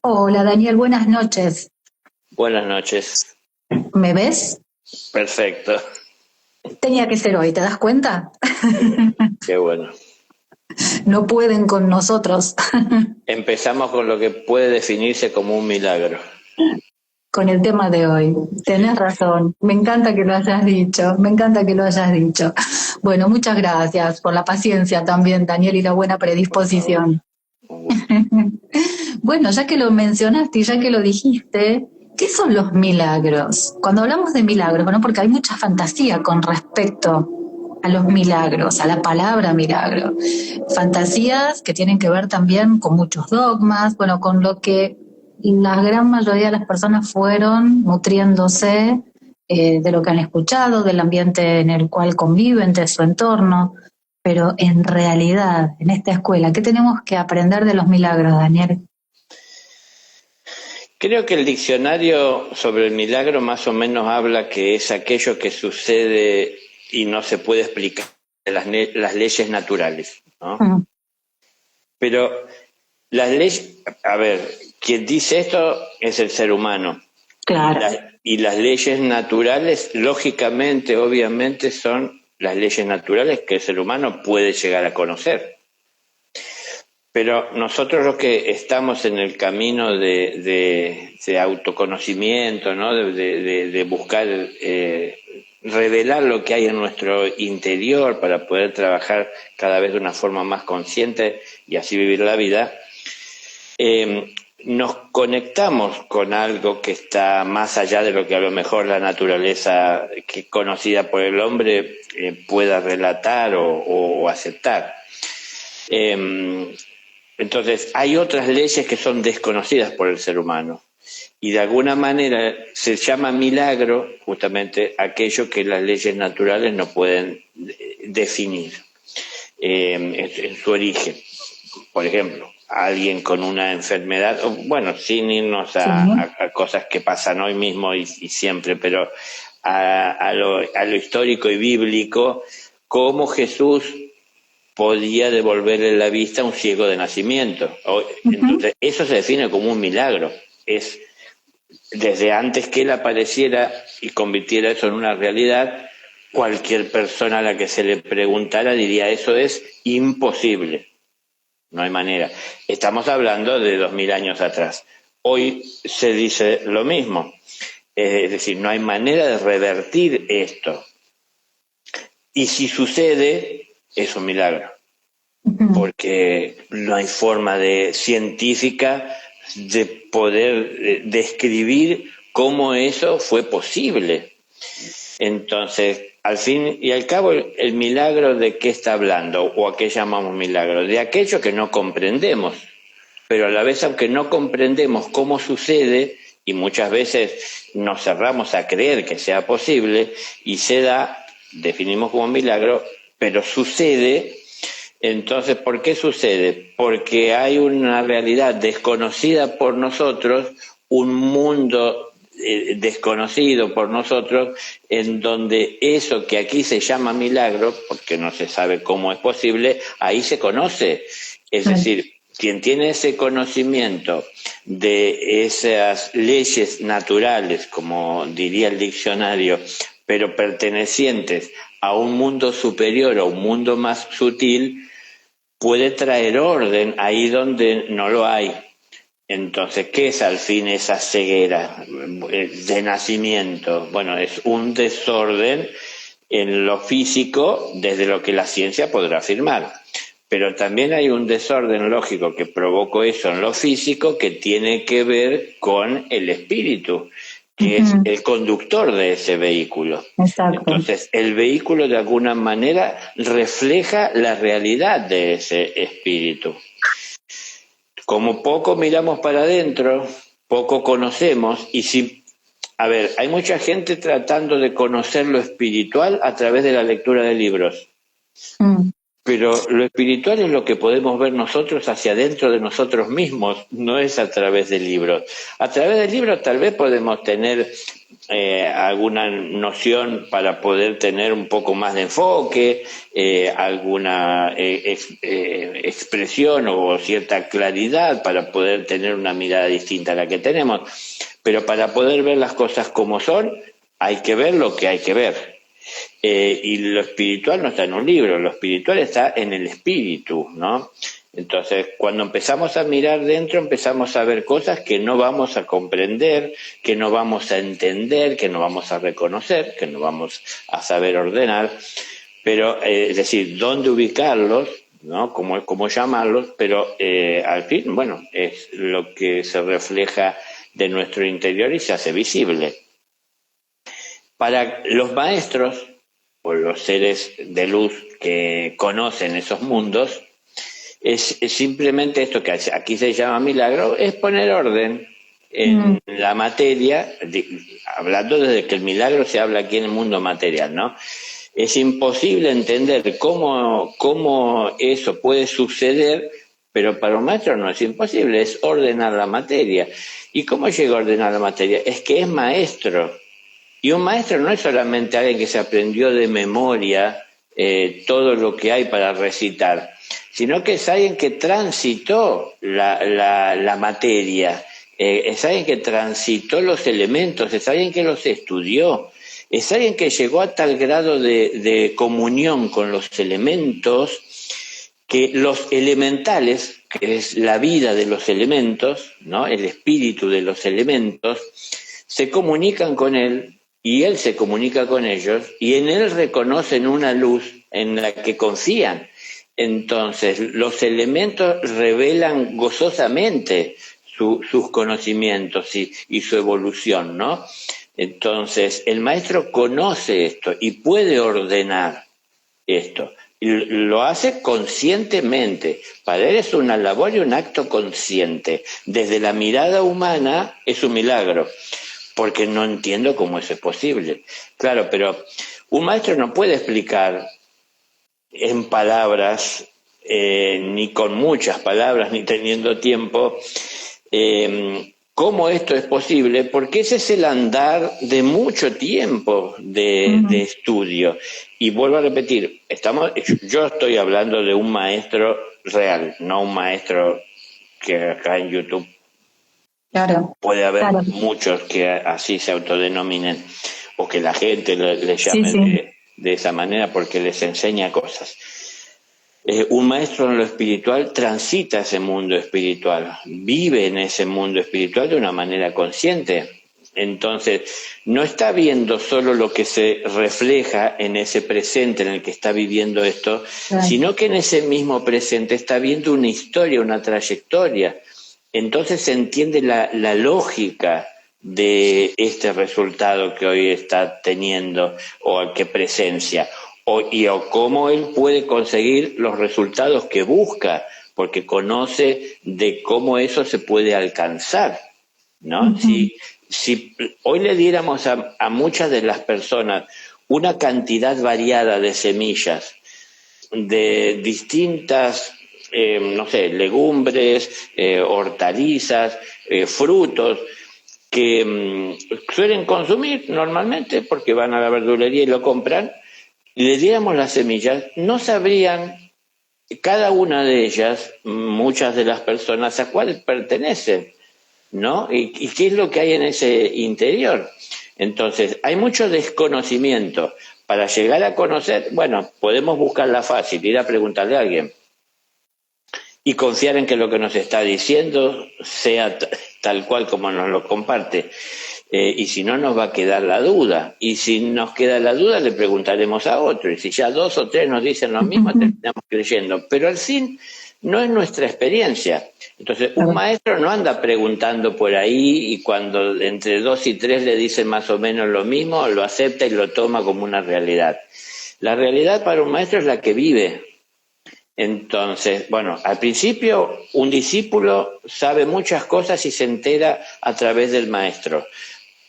Hola Daniel, buenas noches. Buenas noches. ¿Me ves? Perfecto. Tenía que ser hoy, ¿te das cuenta? Qué bueno. No pueden con nosotros, Empezamos con lo que puede definirse como un milagro. con el tema de hoy. Tenés razón, me encanta que lo hayas dicho, me encanta que lo hayas dicho. Bueno, muchas gracias por la paciencia también, Daniel, y la buena Por favor, predisposición. un gusto. Bueno, ya que lo mencionaste y ya que lo dijiste, ¿qué son los milagros? Cuando hablamos de milagros, bueno, porque hay mucha fantasía con respecto a los milagros, a la palabra milagro. Fantasías que tienen que ver también con muchos dogmas, bueno, con lo que la gran mayoría de las personas fueron nutriéndose de lo que han escuchado, del ambiente en el cual conviven, de su entorno. Pero en realidad, en esta escuela, ¿qué tenemos que aprender de los milagros, Daniel? Creo que el diccionario sobre el milagro más o menos habla que es aquello que sucede y no se puede explicar las leyes naturales, ¿no? Mm, Pero las leyes, a ver, quien dice esto es el ser humano. Y, claro. y las leyes naturales, lógicamente, obviamente, son las leyes naturales que el ser humano puede llegar a conocer. Pero nosotros los que estamos en el camino de autoconocimiento, ¿no? de buscar revelar lo que hay en nuestro interior para poder trabajar cada vez de una forma más consciente y así vivir la vida, nos conectamos con algo que está más allá de lo que a lo mejor la naturaleza que conocida por el hombre pueda relatar o aceptar. Entonces, hay otras leyes que son desconocidas por el ser humano y de alguna manera se llama milagro justamente aquello que las leyes naturales no pueden definir en su origen. Por ejemplo, alguien con una enfermedad, bueno, sin irnos Sí. a cosas que pasan hoy mismo y siempre, pero a lo histórico y bíblico, cómo Jesús podía devolverle la vista a un ciego de nacimiento. Ujú. Entonces, eso se define como un milagro. Es desde antes que él apareciera y convirtiera eso en una realidad, cualquier persona a la que se le preguntara diría eso es imposible. No hay manera. Estamos hablando de 2000 años atrás. Hoy se dice lo mismo. Es decir, no hay manera de revertir esto. Y si sucede, es un milagro. Ujú. Porque no hay forma científica de poder describir cómo eso fue posible. Entonces, al fin y al cabo, el milagro de qué está hablando, o a qué llamamos milagro, de aquello que no comprendemos, pero a la vez, aunque no comprendemos cómo sucede, y muchas veces nos cerramos a creer que sea posible, y se da, definimos como milagro, pero sucede. Entonces, ¿por qué sucede? Porque hay una realidad desconocida por nosotros, un mundo desconocido por nosotros, en donde eso que aquí se llama milagro, porque no se sabe cómo es posible, ahí se conoce. Es decir, quien tiene ese conocimiento de esas leyes naturales, como diría el diccionario, pero pertenecientes a un mundo superior o un mundo más sutil, puede traer orden ahí donde no lo hay. Entonces, ¿qué es al fin esa ceguera de nacimiento? Bueno, es un desorden en lo físico desde lo que la ciencia podrá afirmar. Pero también hay un desorden lógico que provocó eso en lo físico que tiene que ver con el espíritu, que es Ujú. el conductor de ese vehículo. Exacto. Entonces, el vehículo de alguna manera refleja la realidad de ese espíritu. Como poco miramos para adentro, poco conocemos y si, a ver, hay mucha gente tratando de conocer lo espiritual a través de la lectura de libros. Mm. Pero lo espiritual es lo que podemos ver nosotros hacia adentro de nosotros mismos, no es a través del libro. A través del libro tal vez podemos tener alguna noción para poder tener un poco más de enfoque, alguna expresión o cierta claridad para poder tener una mirada distinta a la que tenemos. Pero para poder ver las cosas como son, hay que ver lo que hay que ver. Y lo espiritual no está en un libro, lo espiritual está en el espíritu, ¿no? Entonces, cuando empezamos a mirar dentro, empezamos a ver cosas que no vamos a comprender, que no vamos a entender, que no vamos a reconocer, que no vamos a saber ordenar, pero, es decir, dónde ubicarlos, ¿no? Cómo llamarlos, pero al fin, bueno, es lo que se refleja de nuestro interior y se hace visible. Para los maestros, o los seres de luz que conocen esos mundos, es simplemente esto que aquí se llama milagro, es poner orden en la materia, hablando desde que el milagro se habla aquí en el mundo material, ¿no? Es imposible entender cómo eso puede suceder, pero para un maestro no es imposible, es ordenar la materia. ¿Y cómo llega a ordenar la materia? Es que es maestro. Y un maestro no es solamente alguien que se aprendió de memoria todo lo que hay para recitar, sino que es alguien que transitó la materia, es alguien que transitó los elementos, es alguien que los estudió, es alguien que llegó a tal grado de comunión con los elementos que los elementales, que es la vida de los elementos, ¿no? El espíritu de los elementos, se comunican con él y él se comunica con ellos y en él reconocen una luz en la que confían. Entonces, los elementos revelan gozosamente sus conocimientos y su evolución, ¿no? Entonces, el maestro conoce esto y puede ordenar esto. Y lo hace conscientemente. Para él es una labor y un acto consciente. Desde la mirada humana es un milagro, porque no entiendo cómo eso es posible. Claro, pero un maestro no puede explicar en palabras, ni con muchas palabras, ni teniendo tiempo, cómo esto es posible, porque ese es el andar de mucho tiempo de estudio. Y vuelvo a repetir, yo estoy hablando de un maestro real, no un maestro que acá en YouTube puede haber muchos que así se autodenominen, o que la gente le llame de esa manera porque les enseña cosas. Un maestro en lo espiritual transita ese mundo espiritual, vive en ese mundo espiritual de una manera consciente. Entonces, no está viendo solo lo que se refleja en ese presente en el que está viviendo esto, sino que en ese mismo presente está viendo una historia, una trayectoria. Entonces se entiende la lógica de este resultado que hoy está teniendo o que presencia. O cómo él puede conseguir los resultados que busca, porque conoce de cómo eso se puede alcanzar, ¿no? Si hoy le diéramos a muchas de las personas una cantidad variada de semillas, de distintas, no sé, legumbres, hortalizas, frutos, que suelen consumir normalmente porque van a la verdulería y lo compran, le diéramos las semillas, no sabrían cada una de ellas, muchas de las personas, a cuál pertenecen, ¿no? Y qué es lo que hay en ese interior. Entonces, hay mucho desconocimiento. Para llegar a conocer, bueno, podemos buscarla fácil, ir a preguntarle a alguien y confiar en que lo que nos está diciendo sea tal cual como nos lo comparte. Y si no, nos va a quedar la duda. Y si nos queda la duda, le preguntaremos a otro. Y si ya 2 o 3 nos dicen lo mismo, terminamos creyendo. Pero al fin, no es nuestra experiencia. Entonces, un maestro no anda preguntando por ahí y cuando entre 2 y 3 le dicen más o menos lo mismo, lo acepta y lo toma como una realidad. La realidad para un maestro es la que vive. Entonces, bueno, al principio un discípulo sabe muchas cosas y se entera a través del maestro.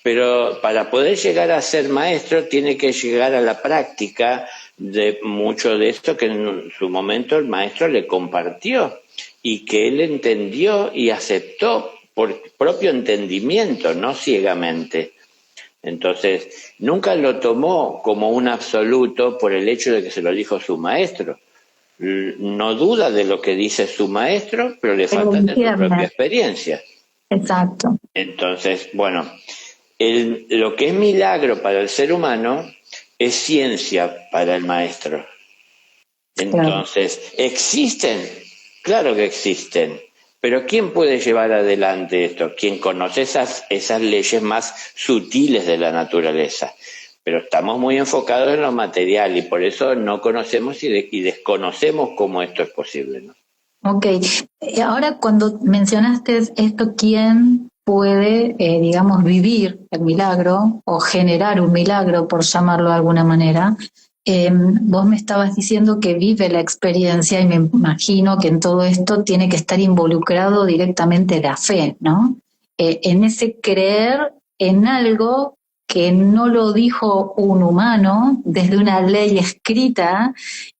Pero para poder llegar a ser maestro tiene que llegar a la práctica de mucho de esto que en su momento el maestro le compartió y que él entendió y aceptó por propio entendimiento, no ciegamente. Entonces, nunca lo tomó como un absoluto por el hecho de que se lo dijo su maestro. No duda de lo que dice su maestro, pero le falta de su propia experiencia. Exacto. Entonces, bueno, lo que es milagro para el ser humano es ciencia para el maestro. Entonces, claro. ¿Existen? Claro que existen. Pero ¿quién puede llevar adelante esto? Quien conoce esas leyes más sutiles de la naturaleza. Pero estamos muy enfocados en lo material y por eso no conocemos y desconocemos cómo esto es posible, ¿no? Ok. Ahora cuando mencionaste esto, ¿quién puede, digamos, vivir el milagro o generar un milagro, por llamarlo de alguna manera? Vos me estabas diciendo que vive la experiencia y me imagino que en todo esto tiene que estar involucrado directamente la fe, ¿no? En ese creer en algo que no lo dijo un humano desde una ley escrita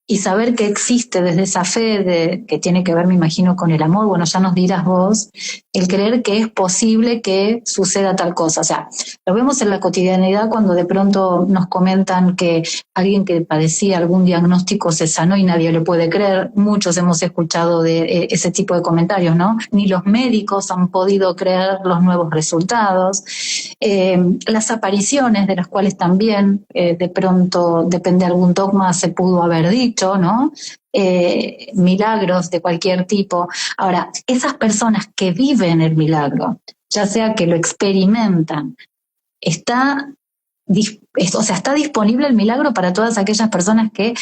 y saber que existe desde esa fe que tiene que ver, me imagino, con el amor. Bueno, ya nos dirás vos, el creer que es posible que suceda tal cosa. O sea, lo vemos en la cotidianidad cuando de pronto nos comentan que alguien que padecía algún diagnóstico se sanó y nadie lo puede creer. Muchos hemos escuchado de ese tipo de comentarios, ¿no? Ni los médicos han podido creer los nuevos resultados. Las apariciones, de las cuales también de pronto, depende de algún dogma, se pudo haber dicho, ¿no? Milagros de cualquier tipo. Ahora, esas personas que viven el milagro, ya sea que lo experimentan, está disponible el milagro para todas aquellas personas que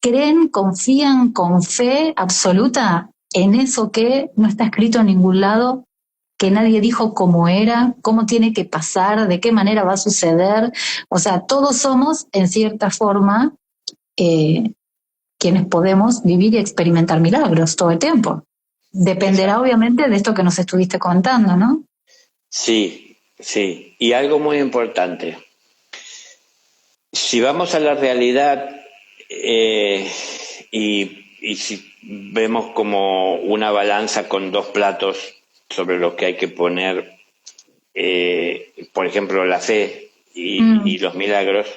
creen, confían con fe absoluta en eso que no está escrito en ningún lado, que nadie dijo cómo era, cómo tiene que pasar, de qué manera va a suceder. O sea, todos somos, en cierta forma, quienes podemos vivir y experimentar milagros todo el tiempo. Dependerá, obviamente, de esto que nos estuviste contando, ¿no? Sí, sí. Y algo muy importante. Si vamos a la realidad y si vemos como una balanza con dos platos sobre los que hay que poner, por ejemplo, la fe y los milagros,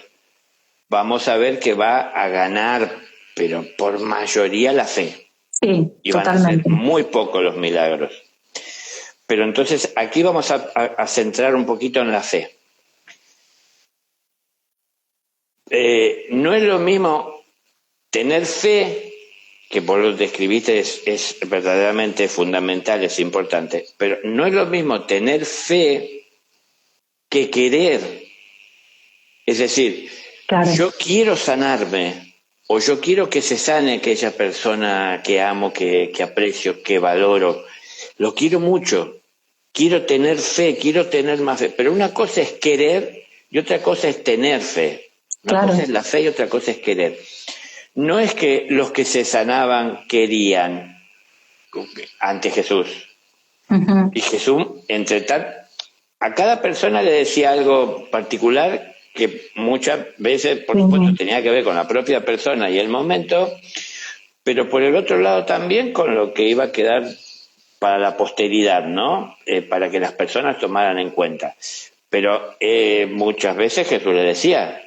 vamos a ver que va a ganar, pero por mayoría, la fe. Sí, y van totalmente. a ser muy pocos los milagros. Pero entonces aquí vamos a centrar un poquito en la fe. No es lo mismo tener fe, que vos lo describiste, es verdaderamente fundamental, es importante, pero no es lo mismo tener fe que querer. Es decir, claro, yo quiero sanarme, o yo quiero que se sane aquella persona que amo, que aprecio, que valoro. Lo quiero mucho, quiero tener fe, quiero tener más fe. Pero una cosa es querer y otra cosa es tener fe. Una cosa es la fe y otra cosa es querer. No es que los que se sanaban querían ante Jesús. Uh-huh. Y Jesús, a cada persona le decía algo particular que muchas veces, por supuesto, tenía que ver con la propia persona y el momento, pero por el otro lado también con lo que iba a quedar para la posteridad, ¿no? Para que las personas tomaran en cuenta. Pero muchas veces Jesús le decía,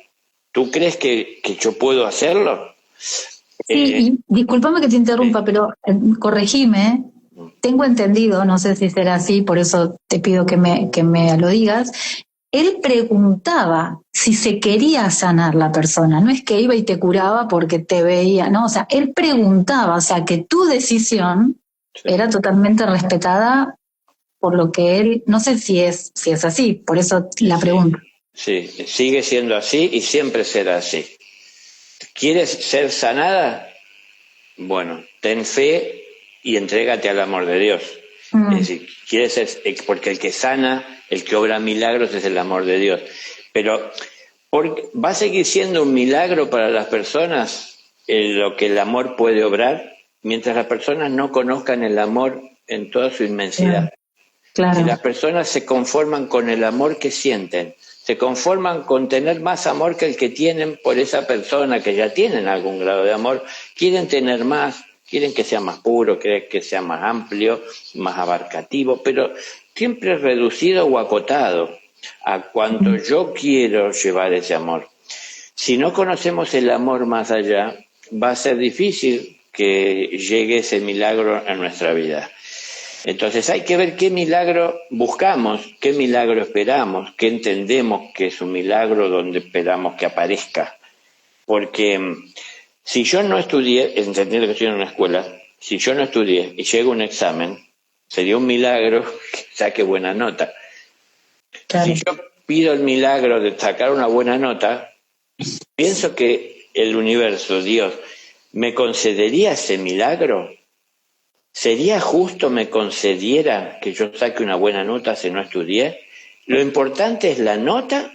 ¿tú crees que yo puedo hacerlo? Sí, y discúlpame que te interrumpa, pero corregime. Tengo entendido, no sé si será así, por eso te pido que me lo digas. Él preguntaba si se quería sanar la persona, no es que iba y te curaba porque te veía, no, o sea, él preguntaba, o sea, que tu decisión era totalmente respetada por lo que él, no sé si es así, por eso la pregunta. Sí, sigue siendo así y siempre será así. ¿Quieres ser sanada? Bueno, ten fe y entrégate al amor de Dios. Es decir, quieres ser, porque el que sana, el que obra milagros es el amor de Dios. Pero ¿va a seguir siendo un milagro para las personas lo que el amor puede obrar? Mientras las personas no conozcan el amor en toda su inmensidad. Claro. Si las personas se conforman con el amor que sienten, se conforman con tener más amor que el que tienen por esa persona, que ya tienen algún grado de amor, quieren tener más, quieren que sea más puro, quieren que sea más amplio, más abarcativo, pero siempre reducido o acotado a cuanto yo quiero llevar ese amor. Si no conocemos el amor más allá, va a ser difícil que llegue ese milagro a nuestra vida. Entonces hay que ver qué milagro buscamos, qué milagro esperamos, qué entendemos que es un milagro donde esperamos que aparezca. Porque si yo no estudié, entendiendo que estoy en una escuela, si yo no estudié y llego a un examen, sería un milagro que saque buena nota. Claro. Si yo pido el milagro de sacar una buena nota, pienso que el universo, Dios, ¿me concedería ese milagro? ¿Sería justo me concediera que yo saque una buena nota si no estudié? ¿Lo importante es la nota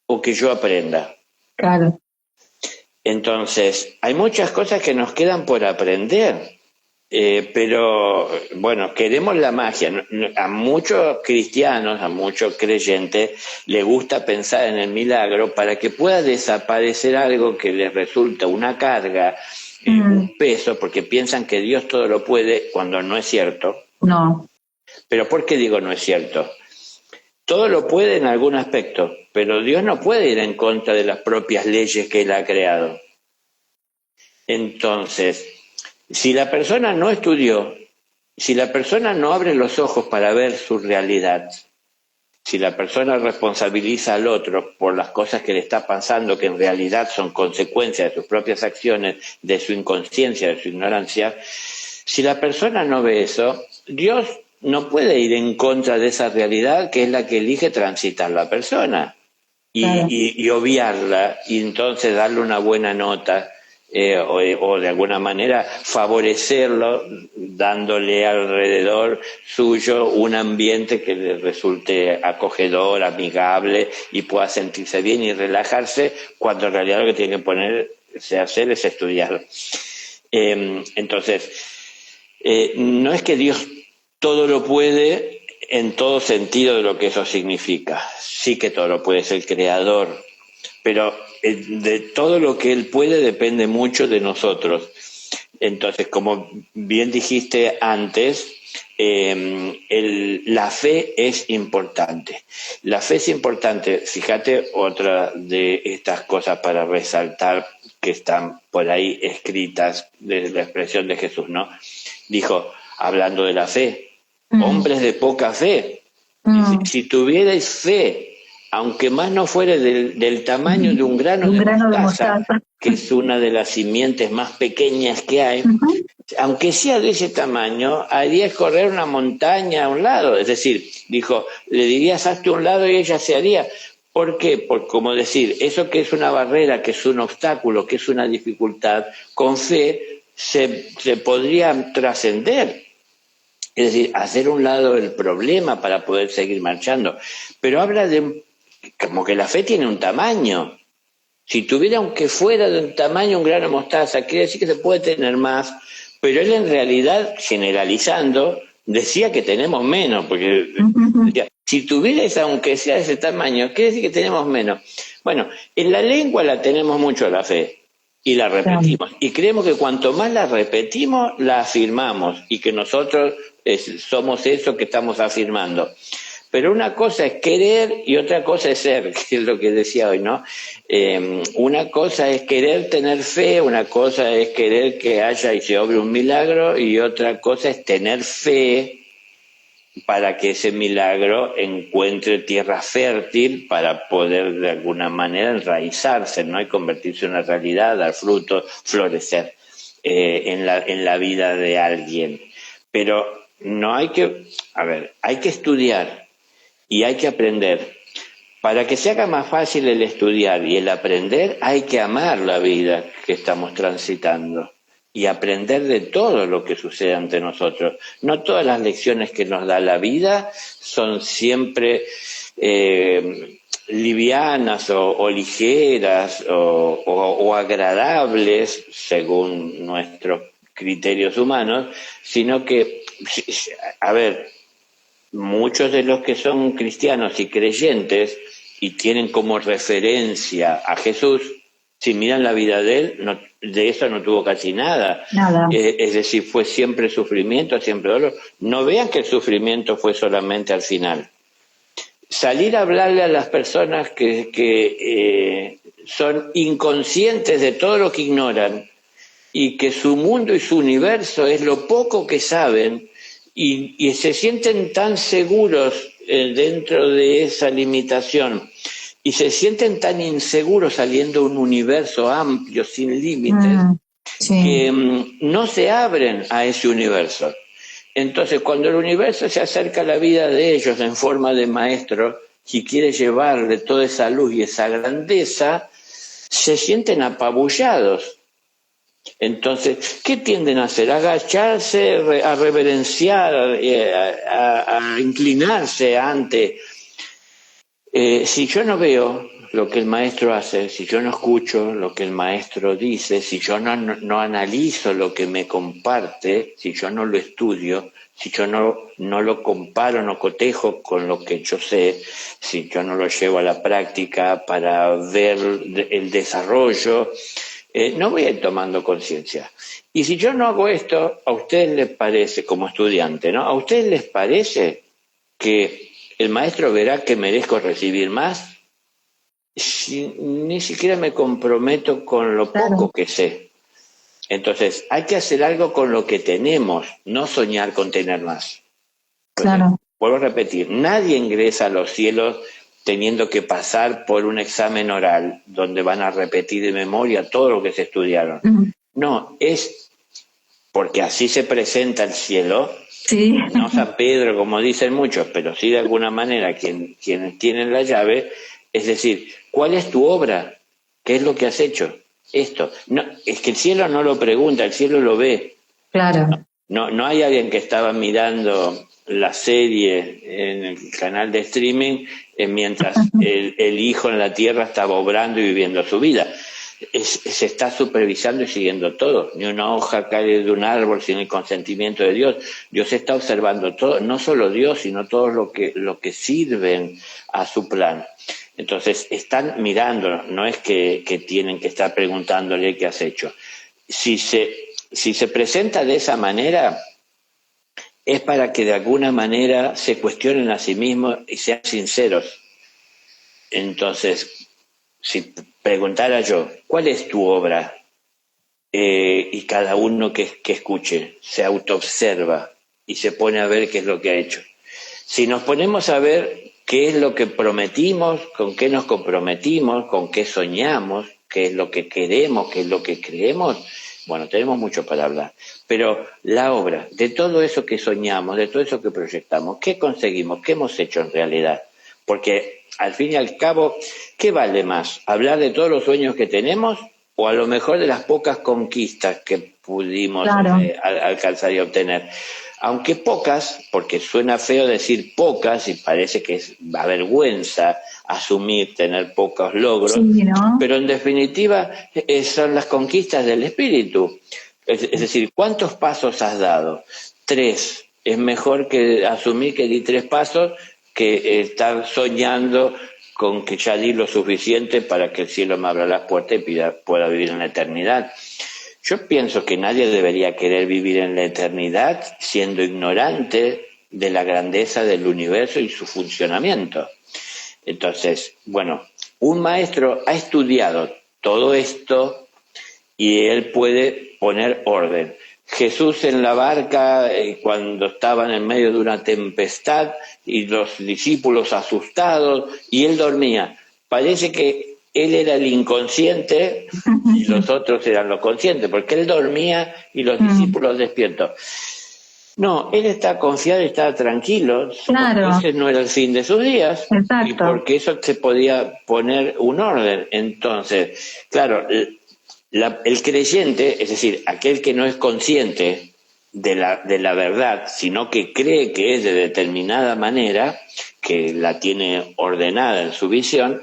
o que yo aprenda? Claro. Entonces, hay muchas cosas que nos quedan por aprender, pero bueno, queremos la magia. A muchos cristianos, a muchos creyentes, les gusta pensar en el milagro para que pueda desaparecer algo que les resulta una carga, un peso, porque piensan que Dios todo lo puede cuando no es cierto. No. Pero ¿por qué digo no es cierto? Todo lo puede en algún aspecto, pero Dios no puede ir en contra de las propias leyes que Él ha creado. Entonces, si la persona no estudió, si la persona no abre los ojos para ver su realidad, si la persona responsabiliza al otro por las cosas que le está pasando, que en realidad son consecuencias de sus propias acciones, de su inconsciencia, de su ignorancia, si la persona no ve eso, Dios no puede ir en contra de esa realidad que es la que elige transitar la persona y obviarla y entonces darle una buena nota. O de alguna manera favorecerlo dándole alrededor suyo un ambiente que le resulte acogedor, amigable y pueda sentirse bien y relajarse cuando en realidad lo que tiene que ponerse a hacer es estudiar. Entonces, no es que Dios todo lo puede en todo sentido de lo que eso significa. Sí que todo lo puede, es el creador, pero de todo lo que Él puede depende mucho de nosotros. Entonces, como bien dijiste antes, la fe es importante. La fe es importante. Fíjate, otra de estas cosas para resaltar que están por ahí escritas de la expresión de Jesús, ¿no? Dijo, hablando de la fe, hombres de poca fe. Si tuvierais fe, aunque más no fuera del tamaño de un grano de mostaza, que es una de las simientes más pequeñas que hay, aunque sea de ese tamaño, harías correr una montaña a un lado. Es decir, dijo, le dirías hazte a un lado y ella se haría. ¿Por qué? Por como decir, eso que es una barrera, que es un obstáculo, que es una dificultad, con fe se podría trascender. Es decir, hacer a un lado el problema para poder seguir marchando. Pero habla de como que la fe tiene un tamaño. Si tuviera, aunque fuera de un tamaño, un grano de mostaza, quiere decir que se puede tener más, pero él en realidad, generalizando, decía que tenemos menos, porque decía, si tuvieras aunque sea de ese tamaño, quiere decir que tenemos menos. Bueno, en la lengua la tenemos mucho la fe, y la repetimos, y creemos que cuanto más la repetimos, la afirmamos, y que nosotros somos eso que estamos afirmando. Pero una cosa es querer y otra cosa es ser, que es lo que decía hoy, ¿no? Una cosa es querer tener fe, una cosa es querer que haya y se obre un milagro, y otra cosa es tener fe para que ese milagro encuentre tierra fértil para poder de alguna manera enraizarse, ¿no? Y convertirse en una realidad, dar frutos, florecer en la vida de alguien. Pero no hay que, hay que estudiar y hay que aprender. Para que se haga más fácil el estudiar y el aprender, hay que amar la vida que estamos transitando y aprender de todo lo que sucede ante nosotros. No todas las lecciones que nos da la vida son siempre livianas o ligeras o agradables según nuestros criterios humanos, sino que, muchos de los que son cristianos y creyentes y tienen como referencia a Jesús, si miran la vida de él, de eso no tuvo casi nada. Nada. Es decir, fue siempre sufrimiento, siempre dolor. No vean que el sufrimiento fue solamente al final. Salir a hablarle a las personas que son inconscientes de todo lo que ignoran y que su mundo y su universo es lo poco que saben y se sienten tan seguros dentro de esa limitación y se sienten tan inseguros saliendo de un universo amplio, sin límites, que no se abren a ese universo. Entonces, cuando el universo se acerca a la vida de ellos en forma de maestro, si quiere llevarle toda esa luz y esa grandeza, se sienten apabullados. Entonces, ¿qué tienden a hacer? Agacharse, a reverenciar, a inclinarse ante. Si yo no veo lo que el maestro hace, si yo no escucho lo que el maestro dice, si yo no analizo lo que me comparte, si yo no lo estudio, si yo no lo comparo, no cotejo con lo que yo sé, si yo no lo llevo a la práctica para ver el desarrollo, no voy a ir tomando conciencia. Y si yo no hago esto, a ustedes les parece, como estudiante, ¿no? ¿A ustedes les parece que el maestro verá que merezco recibir más? Si ni siquiera me comprometo con lo poco que sé. Entonces, hay que hacer algo con lo que tenemos, no soñar con tener más. Entonces, vuelvo a repetir, nadie ingresa a los cielos teniendo que pasar por un examen oral donde van a repetir de memoria todo lo que se estudiaron. No, es porque así se presenta el cielo. Sí. No San Pedro, como dicen muchos, pero sí de alguna manera quienes tienen la llave. Es decir, ¿cuál es tu obra? ¿Qué es lo que has hecho? Esto. No, es que el cielo no lo pregunta, el cielo lo ve. Claro. No hay alguien que estaba mirando la serie en el canal de streaming mientras el hijo en la tierra estaba obrando y viviendo su vida. Se está supervisando y siguiendo todo. Ni una hoja cae de un árbol sin el consentimiento de Dios. Dios está observando todo, no solo Dios, sino todo lo que sirven a su plan. Entonces, están mirando, no es que tienen que estar preguntándole qué has hecho. Si se presenta de esa manera, es para que de alguna manera se cuestionen a sí mismos y sean sinceros. Entonces, si preguntara yo, ¿cuál es tu obra? Y cada uno que escuche se autoobserva y se pone a ver qué es lo que ha hecho. Si nos ponemos a ver qué es lo que prometimos, con qué nos comprometimos, con qué soñamos, qué es lo que queremos, qué es lo que creemos, bueno, tenemos mucho para hablar. Pero la obra, de todo eso que soñamos, de todo eso que proyectamos, ¿qué conseguimos? ¿Qué hemos hecho en realidad? Porque al fin y al cabo, ¿qué vale más? ¿Hablar de todos los sueños que tenemos o a lo mejor de las pocas conquistas que pudimos alcanzar y obtener? Aunque pocas, porque suena feo decir pocas y parece que da vergüenza asumir tener pocos logros, sí, ¿no? Pero en definitiva son las conquistas del espíritu. Es decir, ¿cuántos pasos has dado? 3. Es mejor que asumir que di 3 pasos que estar soñando con que ya di lo suficiente para que el cielo me abra las puertas y pueda vivir en la eternidad. Yo pienso que nadie debería querer vivir en la eternidad siendo ignorante de la grandeza del universo y su funcionamiento. Entonces, bueno, un maestro ha estudiado todo esto y él puede poner orden. Jesús en la barca cuando estaban en medio de una tempestad y los discípulos asustados y él dormía. Parece que él era el inconsciente y los otros eran los conscientes, porque él dormía y los discípulos despiertos. No, él está confiado y está tranquilo, claro. Porque ese no era el fin de sus días. Exacto. Y porque eso se podía poner un orden. Entonces, claro, el creyente, es decir, aquel que no es consciente de la verdad, sino que cree que es de determinada manera, que la tiene ordenada en su visión,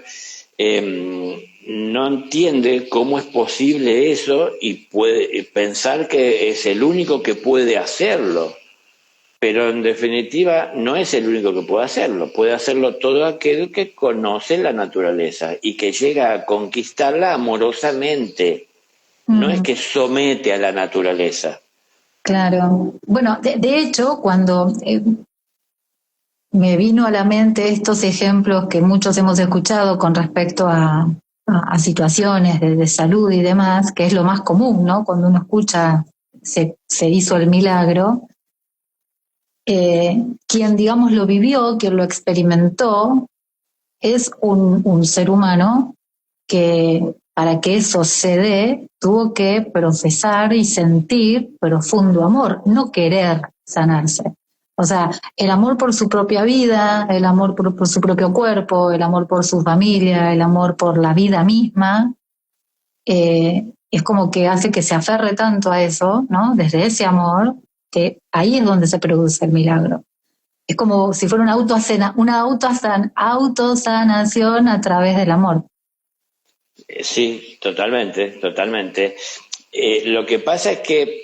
no entiende cómo es posible eso y puede pensar que es el único que puede hacerlo. pero en definitiva no es el único que puede hacerlo todo aquel que conoce la naturaleza y que llega a conquistarla amorosamente, no es que somete a la naturaleza. Claro. Bueno, de hecho, cuando me vino a la mente estos ejemplos que muchos hemos escuchado con respecto a situaciones de salud y demás, que es lo más común, ¿no? Cuando uno escucha se hizo el milagro, quien, digamos, lo vivió, quien lo experimentó, es un ser humano que para que eso se dé, tuvo que profesar y sentir profundo amor, no querer sanarse. O sea, el amor por su propia vida, el amor por su propio cuerpo, el amor por su familia, el amor por la vida misma, es como que hace que se aferre tanto a eso, ¿no? Desde ese amor, que ahí es donde se produce el milagro. Es como si fuera una autosanación a través del amor. Sí, totalmente, totalmente. Lo que pasa es que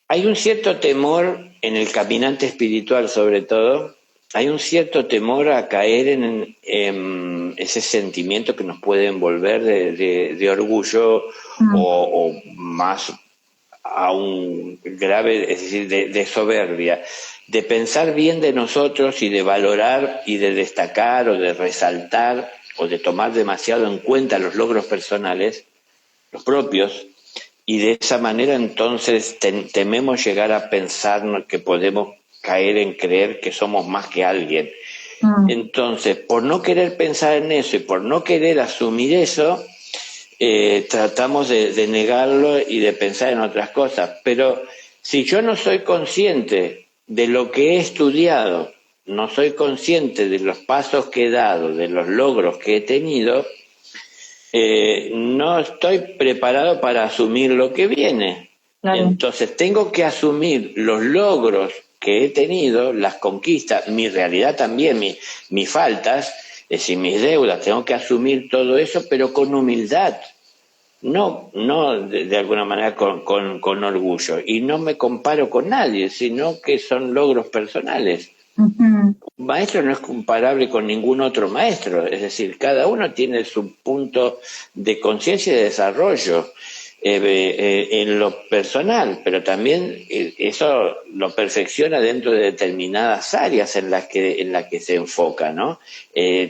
hay un cierto temor en el caminante espiritual, sobre todo, hay un cierto temor a caer en ese sentimiento que nos puede envolver de orgullo o más aún grave, es decir, de soberbia, de pensar bien de nosotros y de valorar y de destacar o de resaltar o de tomar demasiado en cuenta los logros personales, los propios, y de esa manera entonces tememos llegar a pensar que podemos caer en creer que somos más que alguien. Entonces, por no querer pensar en eso y por no querer asumir eso, tratamos de negarlo y de pensar en otras cosas. Pero si yo no soy consciente de lo que he estudiado, no soy consciente de los pasos que he dado, de los logros que he tenido, no estoy preparado para asumir lo que viene. Claro. Entonces tengo que asumir los logros que he tenido, las conquistas, mi realidad también, mis faltas, es decir, mis deudas, tengo que asumir todo eso, pero con humildad. No de alguna manera con orgullo. Y no me comparo con nadie, sino que son logros personales. Un maestro no es comparable con ningún otro maestro, es decir, cada uno tiene su punto de conciencia y de desarrollo en lo personal, pero también eso lo perfecciona dentro de determinadas áreas en las que se enfoca, ¿no?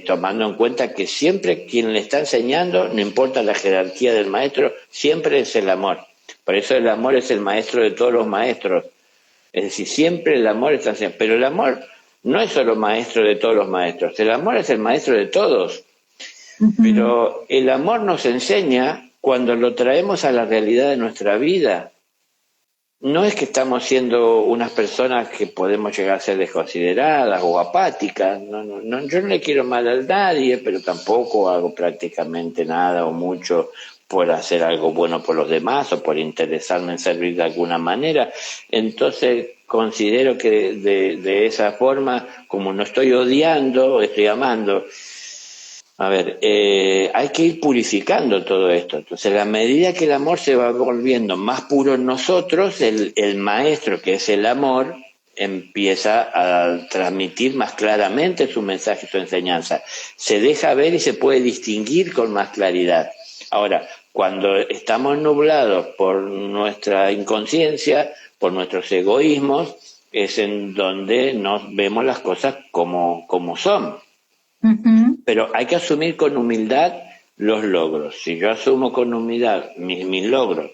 Tomando en cuenta que siempre quien le está enseñando, no importa la jerarquía del maestro, siempre es el amor. Por eso el amor es el maestro de todos los maestros. Es decir, siempre el amor está enseñando, pero el amor no es solo maestro de todos los maestros, el amor es el maestro de todos. Pero el amor nos enseña cuando lo traemos a la realidad de nuestra vida. No es que estamos siendo unas personas que podemos llegar a ser desconsideradas o apáticas. No, yo no le quiero mal a nadie, pero tampoco hago prácticamente nada o mucho por hacer algo bueno por los demás o por interesarme en servir de alguna manera. Entonces considero que de esa forma, como no estoy odiando, estoy amando. A ver, hay que ir purificando todo esto. Entonces, a medida que el amor se va volviendo más puro en nosotros, el maestro, que es el amor, empieza a transmitir más claramente su mensaje, su enseñanza. Se deja ver y se puede distinguir con más claridad. Ahora, cuando estamos nublados por nuestra inconsciencia, por nuestros egoísmos, es en donde nos vemos las cosas como son. Pero hay que asumir con humildad los logros. Si yo asumo con humildad mis logros,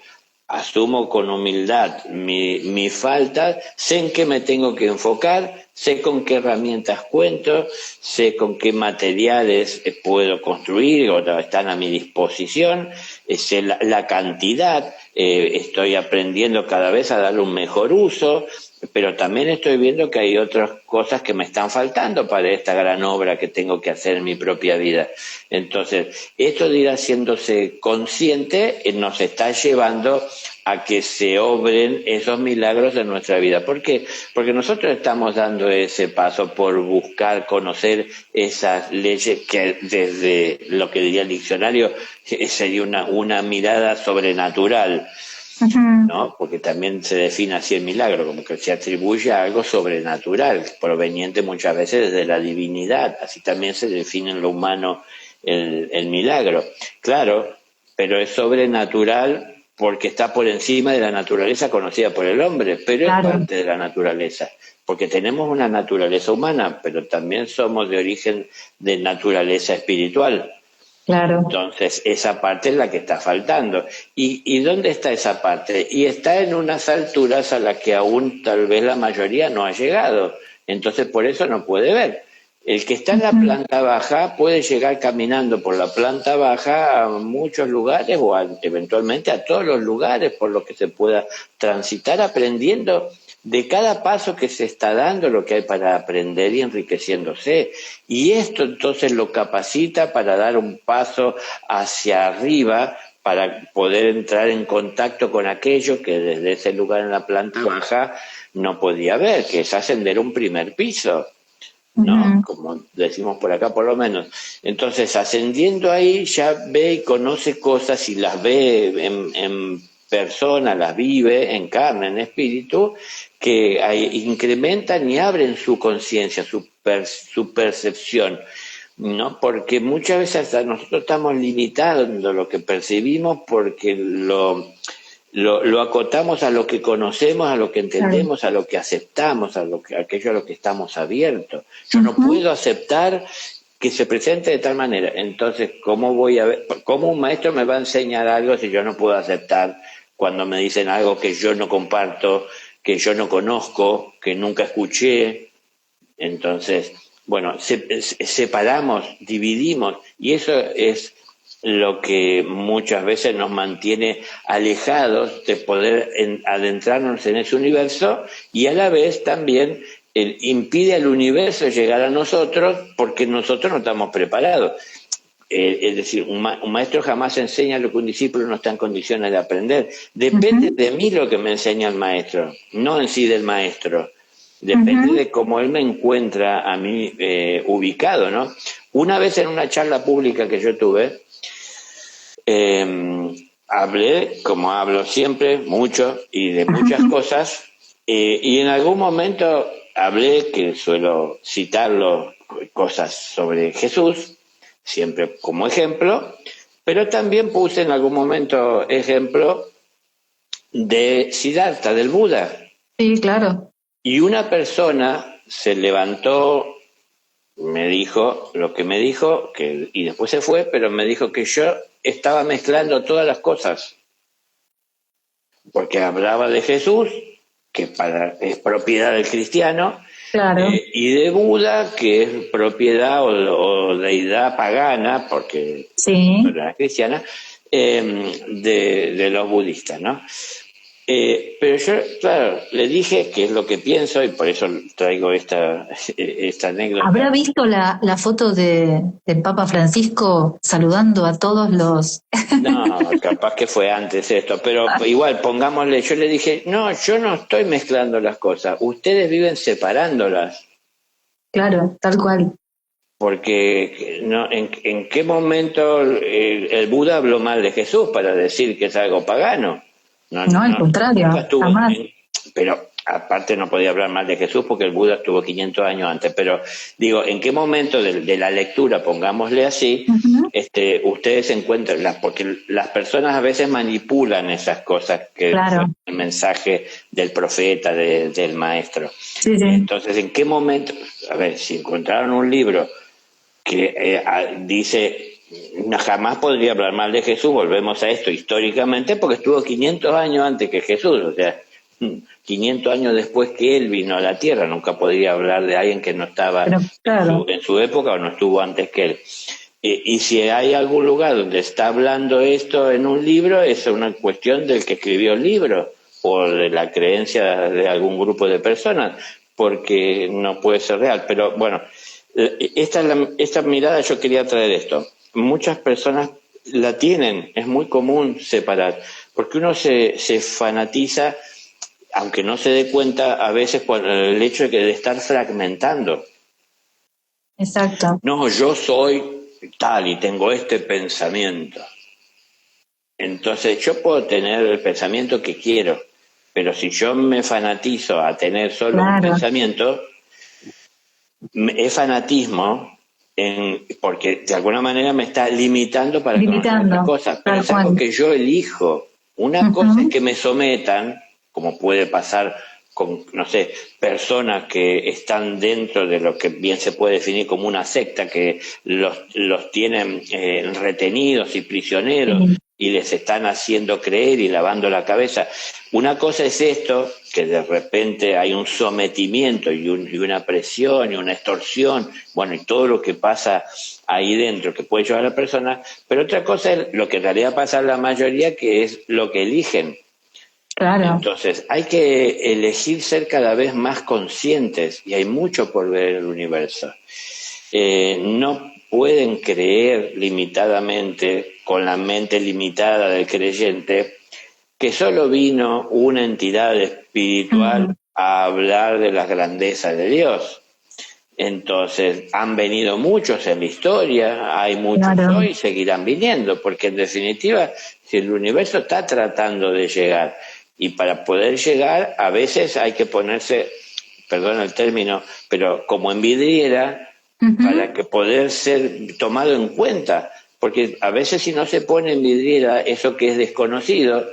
asumo con humildad mis faltas, sé en qué me tengo que enfocar, sé con qué herramientas cuento, sé con qué materiales puedo construir o están a mi disposición, sé la cantidad, estoy aprendiendo cada vez a darle un mejor uso, pero también estoy viendo que hay otras cosas que me están faltando para esta gran obra que tengo que hacer en mi propia vida. Entonces, esto de ir haciéndose consciente nos está llevando a que se obren esos milagros en nuestra vida. ¿Por qué? Porque nosotros estamos dando ese paso por buscar conocer esas leyes que desde lo que diría el diccionario sería una mirada sobrenatural. Ujú. ¿no? Porque también se define así el milagro, como que se atribuye a algo sobrenatural, proveniente muchas veces de la divinidad. Así también se define en lo humano el milagro. Claro, pero es sobrenatural porque está por encima de la naturaleza conocida por el hombre, pero es Claro, parte de la naturaleza, porque tenemos una naturaleza humana, pero también somos de origen de naturaleza espiritual. claro. Entonces, esa parte es la que está faltando. ¿Y dónde está esa parte? Y está en unas alturas a las que aún tal vez la mayoría no ha llegado. Entonces, por eso no puede ver. El que está en la Ujú. planta baja puede llegar caminando por la planta baja a muchos lugares o eventualmente a todos los lugares por los que se pueda transitar aprendiendo de cada paso que se está dando lo que hay para aprender y enriqueciéndose. Y esto entonces lo capacita para dar un paso hacia arriba, para poder entrar en contacto con aquello que desde ese lugar en la planta baja no podía ver, que es ascender un primer piso, ¿no? Ujú. Como decimos por acá por lo menos. Entonces, ascendiendo ahí, ya ve y conoce cosas y las ve en persona, las vive en carne, en espíritu, que incrementan y abren su conciencia, su percepción, ¿no? Porque muchas veces hasta nosotros estamos limitando lo que percibimos porque lo acotamos a lo que conocemos, a lo que Claro. entendemos, a lo que aceptamos, a aquello a lo que estamos abiertos. Yo no Ujú. puedo aceptar que se presente de tal manera. Entonces, ¿cómo voy a ver? ¿Cómo un maestro me va a enseñar algo si yo no puedo aceptar cuando me dicen algo que yo no comparto, que yo no conozco, que nunca escuché? Entonces, bueno, separamos, dividimos, y eso es lo que muchas veces nos mantiene alejados de poder adentrarnos en ese universo y a la vez también impide al universo llegar a nosotros porque nosotros no estamos preparados. Es decir, un maestro jamás enseña lo que un discípulo no está en condiciones de aprender. Depende Ujú. de mí lo que me enseña el maestro, no en sí del maestro. Depende Ujú. de cómo él me encuentra a mí ubicado, ¿no? Una vez en una charla pública que yo tuve, hablé, como hablo siempre, mucho y de muchas Ujú. cosas, y en algún momento hablé, que suelo citarlo, cosas sobre Jesús, siempre como ejemplo, pero también puse en algún momento ejemplo de Siddhartha, del Buda. Sí, claro. Y una persona se levantó, me dijo lo que me dijo, y después se fue, pero me dijo que yo estaba mezclando todas las cosas, porque hablaba de Jesús, que es propiedad del cristiano, Claro. y de Buda, que es propiedad o deidad pagana, porque no Sí. era cristiana, de los budistas, ¿no? Pero yo, claro, le dije que es lo que pienso y por eso traigo esta ¿Habrá anécdota. visto la foto del Papa Francisco saludando a todos los... No, capaz que fue antes esto, pero igual pongámosle, yo le dije, no, yo no estoy mezclando las cosas, ustedes viven separándolas, Claro, tal cual. porque no, en qué momento el Buda habló mal de Jesús para decir que es algo pagano? No, No, al no, nunca contrario, estuvo, jamás. pero aparte no podía hablar mal de Jesús porque el Buda estuvo 500 años antes, pero digo, ¿en qué momento de la lectura, pongámosle así, Ujú. ustedes encuentran, porque las personas a veces manipulan esas cosas que son Claro, el mensaje del profeta, del maestro? sí, sí. Entonces, ¿en qué momento? A ver, si encontraron un libro que dice, no, jamás podría hablar mal de Jesús, volvemos a esto históricamente, porque estuvo 500 años antes que Jesús, o sea, 500 años después que él vino a la tierra, nunca podría hablar de alguien que no estaba Pero claro, en su época o no estuvo antes que él. Y si hay algún lugar donde está hablando esto en un libro, es una cuestión del que escribió el libro o de la creencia de algún grupo de personas, porque no puede ser real. Pero bueno, esta mirada yo quería traer esto. Muchas personas la tienen, es muy común separar, porque uno se fanatiza, aunque no se dé cuenta a veces por el hecho de estar fragmentando. exacto. No, yo soy tal y tengo este pensamiento. Entonces yo puedo tener el pensamiento que quiero, pero si yo me fanatizo a tener solo un pensamiento, es fanatismo porque de alguna manera me está limitando para conocer otras cosas, pero es algo que yo elijo. Una cosa es que me sometan, como puede pasar con, no sé, personas que están dentro de lo que bien se puede definir como una secta, que los tienen retenidos y prisioneros y les están haciendo creer y lavando la cabeza. Una cosa es esto, que de repente hay un sometimiento y una presión y una extorsión, bueno, y todo lo que pasa ahí dentro que puede llevar a la persona, pero otra cosa es lo que en realidad pasa a la mayoría, que es lo que eligen. Claro. Entonces, hay que elegir ser cada vez más conscientes, y hay mucho por ver en el universo. No pueden creer limitadamente, con la mente limitada del creyente, que solo vino una entidad espiritual a hablar de las grandezas de Dios. Entonces, han venido muchos en la historia, hay muchos hoy y seguirán viniendo, porque en definitiva, si el universo está tratando de llegar, y para poder llegar, a veces hay que ponerse, perdón el término, pero como en vidriera, para que poder ser tomado en cuenta, porque a veces si no se pone en vidriera eso que es desconocido,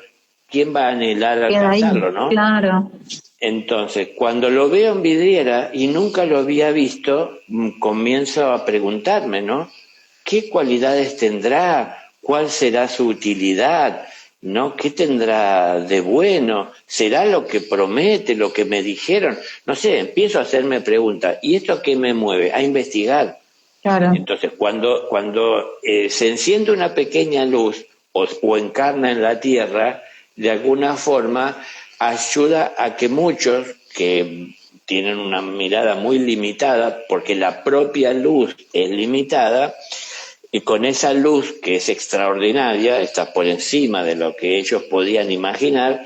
¿quién va a anhelar alcanzarlo, no? Claro. Entonces, cuando lo veo en vidriera y nunca lo había visto, comienzo a preguntarme, ¿no? ¿Qué cualidades tendrá? ¿Cuál será su utilidad? ¿No? ¿Qué tendrá de bueno? ¿Será lo que promete, lo que me dijeron? No sé, empiezo a hacerme preguntas. ¿Y esto qué me mueve? A investigar. Claro. Entonces, cuando se enciende una pequeña luz o encarna en la Tierra, de alguna forma ayuda a que muchos que tienen una mirada muy limitada, porque la propia luz es limitada, y con esa luz que es extraordinaria, está por encima de lo que ellos podían imaginar,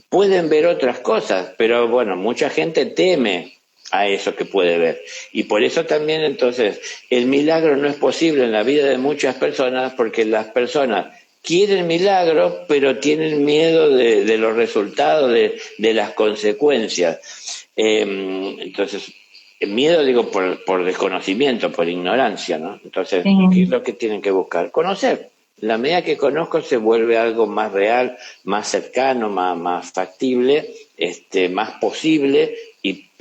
pueden ver otras cosas, pero bueno, mucha gente teme a eso que puede ver. Y por eso también entonces el milagro no es posible en la vida de muchas personas, porque las personas quieren milagros, pero tienen miedo de los resultados, de las consecuencias. Entonces, miedo digo por desconocimiento, por ignorancia, ¿no? Entonces, ¿qué es lo que tienen que buscar? Conocer. La medida que conozco se vuelve algo más real, más cercano, más factible, más posible,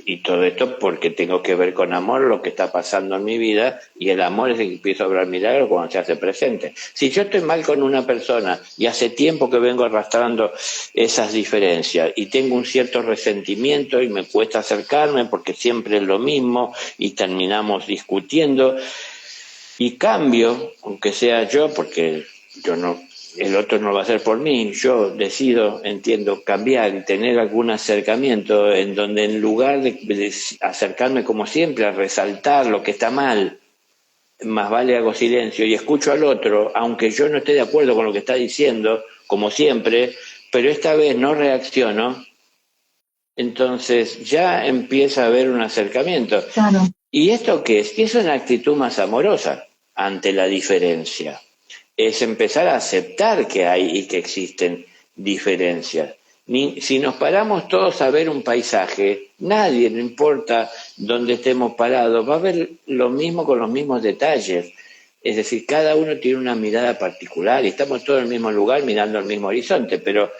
y todo esto porque tengo que ver con amor lo que está pasando en mi vida, y el amor es el que empieza a obrar milagros cuando se hace presente. Si yo estoy mal con una persona y hace tiempo que vengo arrastrando esas diferencias y tengo un cierto resentimiento y me cuesta acercarme porque siempre es lo mismo y terminamos discutiendo, y cambio, aunque sea yo, porque yo no, el otro no va a hacer por mí, yo decido, entiendo, cambiar y tener algún acercamiento en donde en lugar de acercarme como siempre a resaltar lo que está mal, más vale hago silencio y escucho al otro, aunque yo no esté de acuerdo con lo que está diciendo, como siempre, pero esta vez no reacciono, entonces ya empieza a haber un acercamiento. Claro. ¿Y esto qué es? Es una actitud más amorosa ante la diferencia. Es empezar a aceptar que hay y que existen diferencias. Si nos paramos todos a ver un paisaje, nadie, no importa dónde estemos parados, va a ver lo mismo con los mismos detalles. Es decir, cada uno tiene una mirada particular y estamos todos en el mismo lugar mirando el mismo horizonte, pero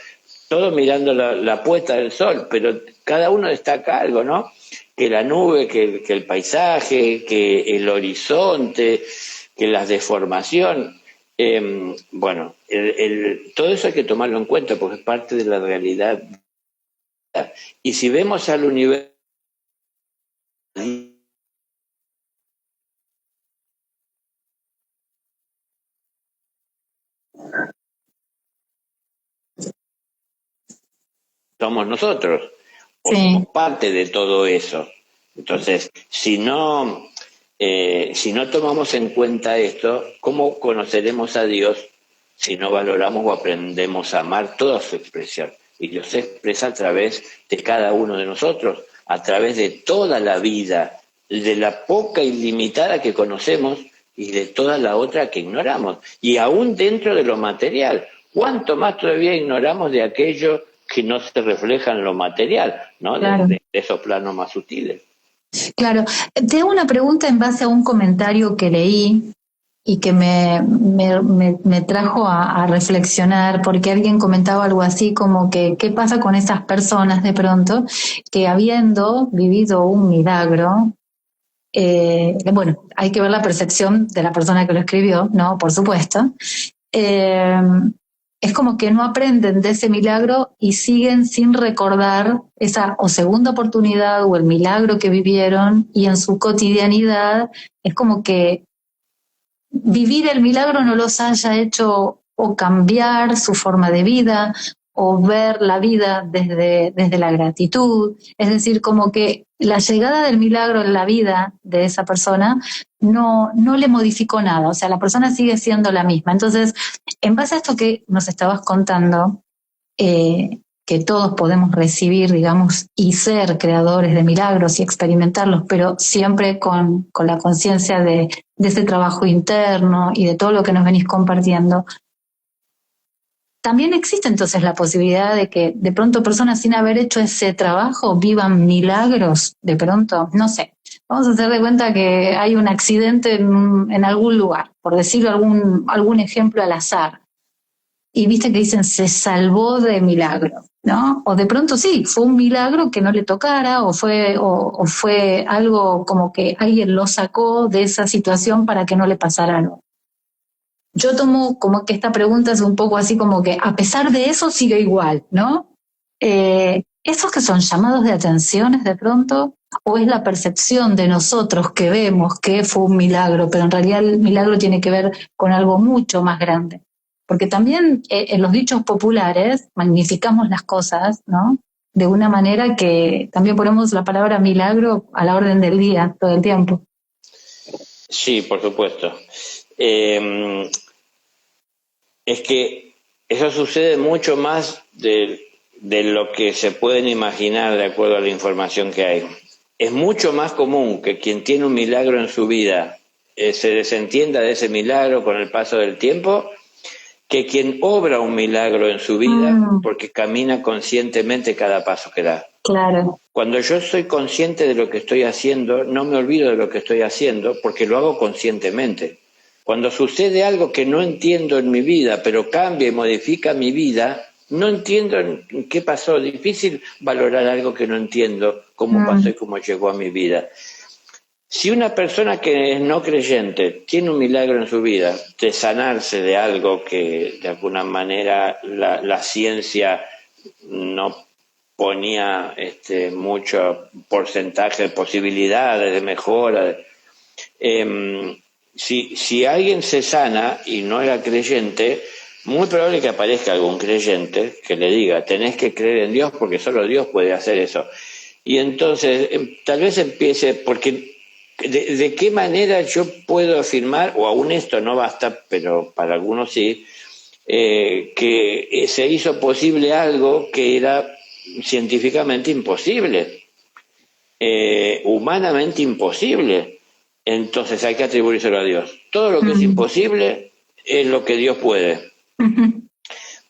todos mirando la puesta del sol, pero cada uno destaca algo, ¿no? Que la nube, que el paisaje, que el horizonte, que la deformación. Bueno, todo eso hay que tomarlo en cuenta porque es parte de la realidad. Y si vemos al universo, somos nosotros, o somos parte de todo eso. Entonces, si no tomamos en cuenta esto, ¿cómo conoceremos a Dios si no valoramos o aprendemos a amar toda su expresión? Y Dios se expresa a través de cada uno de nosotros, a través de toda la vida, de la poca y limitada que conocemos y de toda la otra que ignoramos, y aún dentro de lo material, ¿Cuánto más todavía ignoramos de aquello que no se refleja en lo material, ¿no? Claro. De esos planos más sutiles. Claro, te hago una pregunta en base a un comentario que leí y que me trajo a reflexionar, porque alguien comentaba algo así como que, ¿qué pasa con esas personas de pronto que habiendo vivido un milagro, bueno, hay que ver la percepción de la persona que lo escribió, ¿no? Por supuesto. Eh, es como que no aprenden de ese milagro y siguen sin recordar esa o segunda oportunidad o el milagro que vivieron, y en su cotidianidad es como que vivir el milagro no los haya hecho o cambiar su forma de vida o ver la vida desde la gratitud. Es decir, como que la llegada del milagro en la vida de esa persona no le modificó nada, o sea, la persona sigue siendo la misma. Entonces, en base a esto que nos estabas contando, que todos podemos recibir, digamos, y ser creadores de milagros y experimentarlos, pero siempre con la conciencia de ese trabajo interno y de todo lo que nos venís compartiendo. También existe entonces la posibilidad de que de pronto personas sin haber hecho ese trabajo vivan milagros de pronto, no sé. Vamos a hacer de cuenta que hay un accidente en algún lugar, por decirlo algún ejemplo al azar. Y viste que dicen se salvó de milagro, ¿no? O de pronto sí, fue un milagro que no le tocara, o fue algo como que alguien lo sacó de esa situación para que no le pasara algo. Yo tomo como que esta pregunta es un poco así como que a pesar de eso sigue igual, ¿no? ¿Esos que son llamados de atenciones de pronto? ¿O es la percepción de nosotros que vemos que fue un milagro, pero en realidad el milagro tiene que ver con algo mucho más grande? Porque también en los dichos populares magnificamos las cosas, ¿no? De una manera que también ponemos la palabra milagro a la orden del día, todo el tiempo. Sí, por supuesto. Es que eso sucede mucho más de lo que se pueden imaginar de acuerdo a la información que hay. Es mucho más común que quien tiene un milagro en su vida se desentienda de ese milagro con el paso del tiempo, que quien obra un milagro en su vida porque camina conscientemente cada paso que da. Claro. Cuando yo soy consciente de lo que estoy haciendo, no me olvido de lo que estoy haciendo porque lo hago conscientemente. Cuando sucede algo que no entiendo en mi vida, pero cambia y modifica mi vida, no entiendo qué pasó. Difícil valorar algo que no entiendo, cómo pasó y cómo llegó a mi vida. Si una persona que es no creyente tiene un milagro en su vida de sanarse de algo que de alguna manera la ciencia no ponía mucho porcentaje de posibilidades de mejora, si alguien se sana y no era creyente, muy probable que aparezca algún creyente que le diga, tenés que creer en Dios porque solo Dios puede hacer eso. Y entonces tal vez empiece, porque ¿de qué manera yo puedo afirmar, o aún esto no basta, pero para algunos sí, que se hizo posible algo que era científicamente imposible, humanamente imposible? Entonces hay que atribuírselo a Dios. Todo lo que es imposible es lo que Dios puede.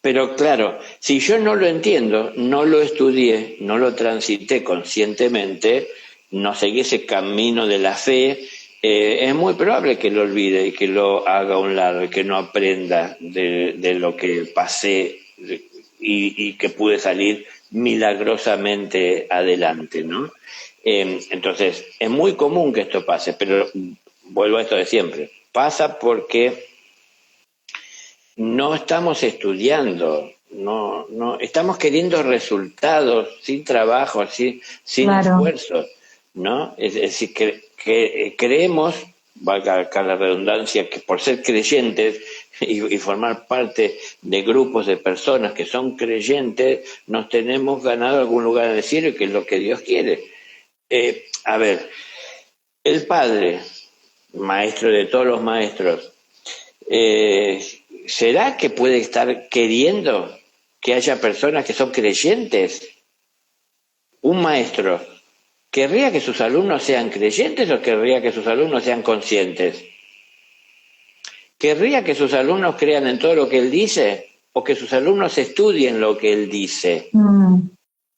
Pero claro, si yo no lo entiendo, no lo estudié, no lo transité conscientemente, no seguí ese camino de la fe, es muy probable que lo olvide y que lo haga a un lado y que no aprenda de lo que pasé y que pude salir milagrosamente adelante, ¿no? Entonces, es muy común que esto pase, pero vuelvo a esto de siempre. Pasa porque no estamos estudiando, no estamos queriendo resultados sin trabajo, sin esfuerzo, ¿no? Es decir, que creemos, valga acá la redundancia, que por ser creyentes y formar parte de grupos de personas que son creyentes, nos tenemos ganado algún lugar en el cielo, que es lo que Dios quiere. A ver, el Padre, maestro de todos los maestros, ¿será que puede estar queriendo que haya personas que son creyentes? Un maestro, ¿querría que sus alumnos sean creyentes o querría que sus alumnos sean conscientes? ¿Querría que sus alumnos crean en todo lo que él dice o que sus alumnos estudien lo que él dice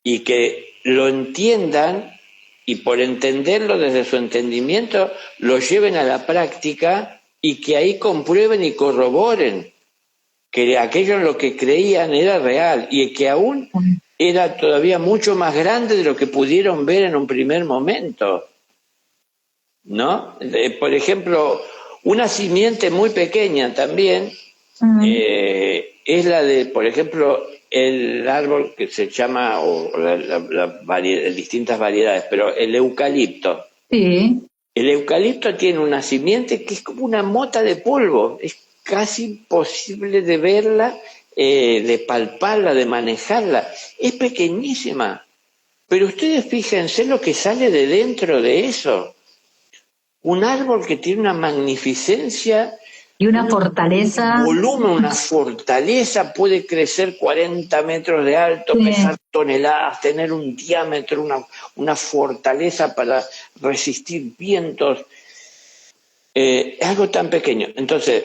y que lo entiendan y por entenderlo desde su entendimiento lo lleven a la práctica y que ahí comprueben y corroboren que aquello en lo que creían era real y que aún era todavía mucho más grande de lo que pudieron ver en un primer momento, ¿no? Por ejemplo, una simiente muy pequeña también es la de, por ejemplo, el árbol que se llama, o distintas variedades, pero el eucalipto. Sí. El eucalipto tiene una simiente que es como una mota de polvo, es casi imposible de verla, de palparla, de manejarla, es pequeñísima, pero ustedes fíjense lo que sale de dentro de eso, un árbol que tiene una magnificencia y una fortaleza. Un volumen, una fortaleza, puede crecer 40 metros de alto, pesar toneladas, tener un diámetro, una fortaleza para resistir vientos. Algo tan pequeño. Entonces,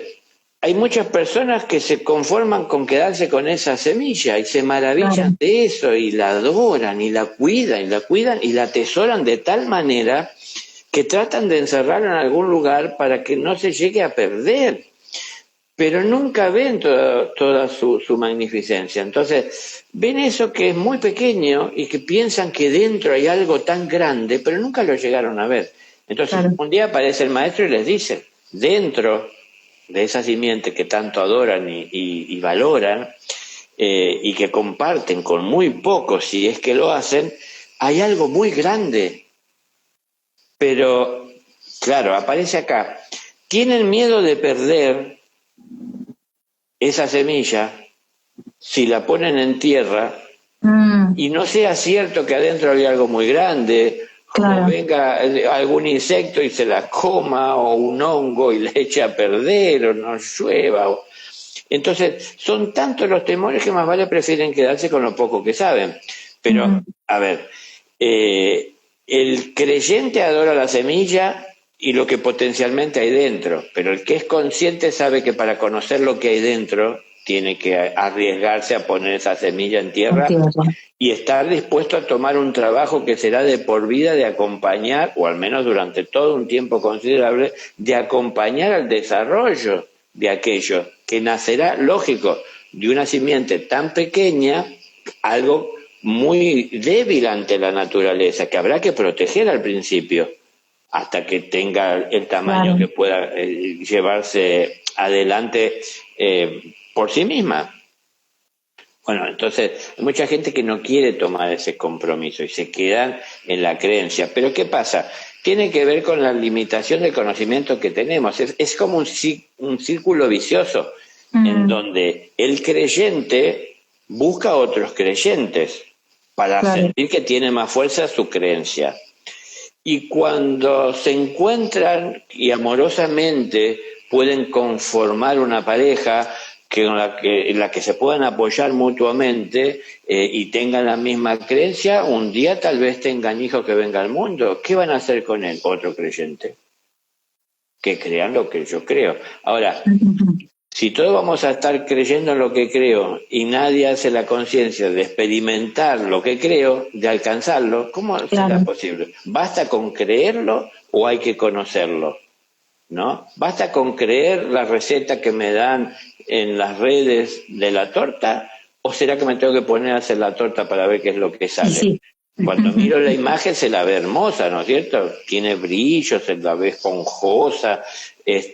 hay muchas personas que se conforman con quedarse con esa semilla y se maravillan de eso y la adoran y la cuidan y la atesoran de tal manera que tratan de encerrarla en algún lugar para que no se llegue a perder. Pero nunca ven toda su magnificencia. Entonces, ven eso que es muy pequeño y que piensan que dentro hay algo tan grande, pero nunca lo llegaron a ver. Entonces, un día aparece el maestro y les dice, dentro de esa simiente que tanto adoran y valoran, y que comparten con muy pocos, si es que lo hacen, hay algo muy grande. Pero, claro, aparece acá. Tienen miedo de perder esa semilla, si la ponen en tierra y no sea cierto que adentro hay algo muy grande, o venga algún insecto y se la coma, o un hongo y la eche a perder, o no llueva. Entonces, son tantos los temores que más vale prefieren quedarse con lo poco que saben. Pero, a ver, el creyente adora la semilla y lo que potencialmente hay dentro, pero el que es consciente sabe que para conocer lo que hay dentro tiene que arriesgarse a poner esa semilla en tierra y estar dispuesto a tomar un trabajo que será de por vida, de acompañar, o al menos durante todo un tiempo considerable, de acompañar al desarrollo de aquello que nacerá, lógico, de una simiente tan pequeña, algo muy débil ante la naturaleza, que habrá que proteger al principio hasta que tenga el tamaño que pueda llevarse adelante por sí misma. Bueno, entonces hay mucha gente que no quiere tomar ese compromiso y se quedan en la creencia. Pero ¿qué pasa? Tiene que ver con la limitación del conocimiento que tenemos. Es como un círculo vicioso en donde el creyente busca a otros creyentes para sentir que tiene más fuerza su creencia. Y cuando se encuentran y amorosamente pueden conformar una pareja en la que se puedan apoyar mutuamente y tengan la misma creencia, un día tal vez tengan hijos que vengan al mundo. ¿Qué van a hacer con él? Otro creyente. Que crean lo que yo creo. Ahora, si todos vamos a estar creyendo en lo que creo y nadie hace la conciencia de experimentar lo que creo, de alcanzarlo, ¿cómo será posible? ¿Basta con creerlo o hay que conocerlo? ¿No? ¿Basta con creer la receta que me dan en las redes de la torta o será que me tengo que poner a hacer la torta para ver qué es lo que sale? Sí. Cuando miro la imagen se la ve hermosa, ¿no es cierto? Tiene brillo, se la ve esponjosa.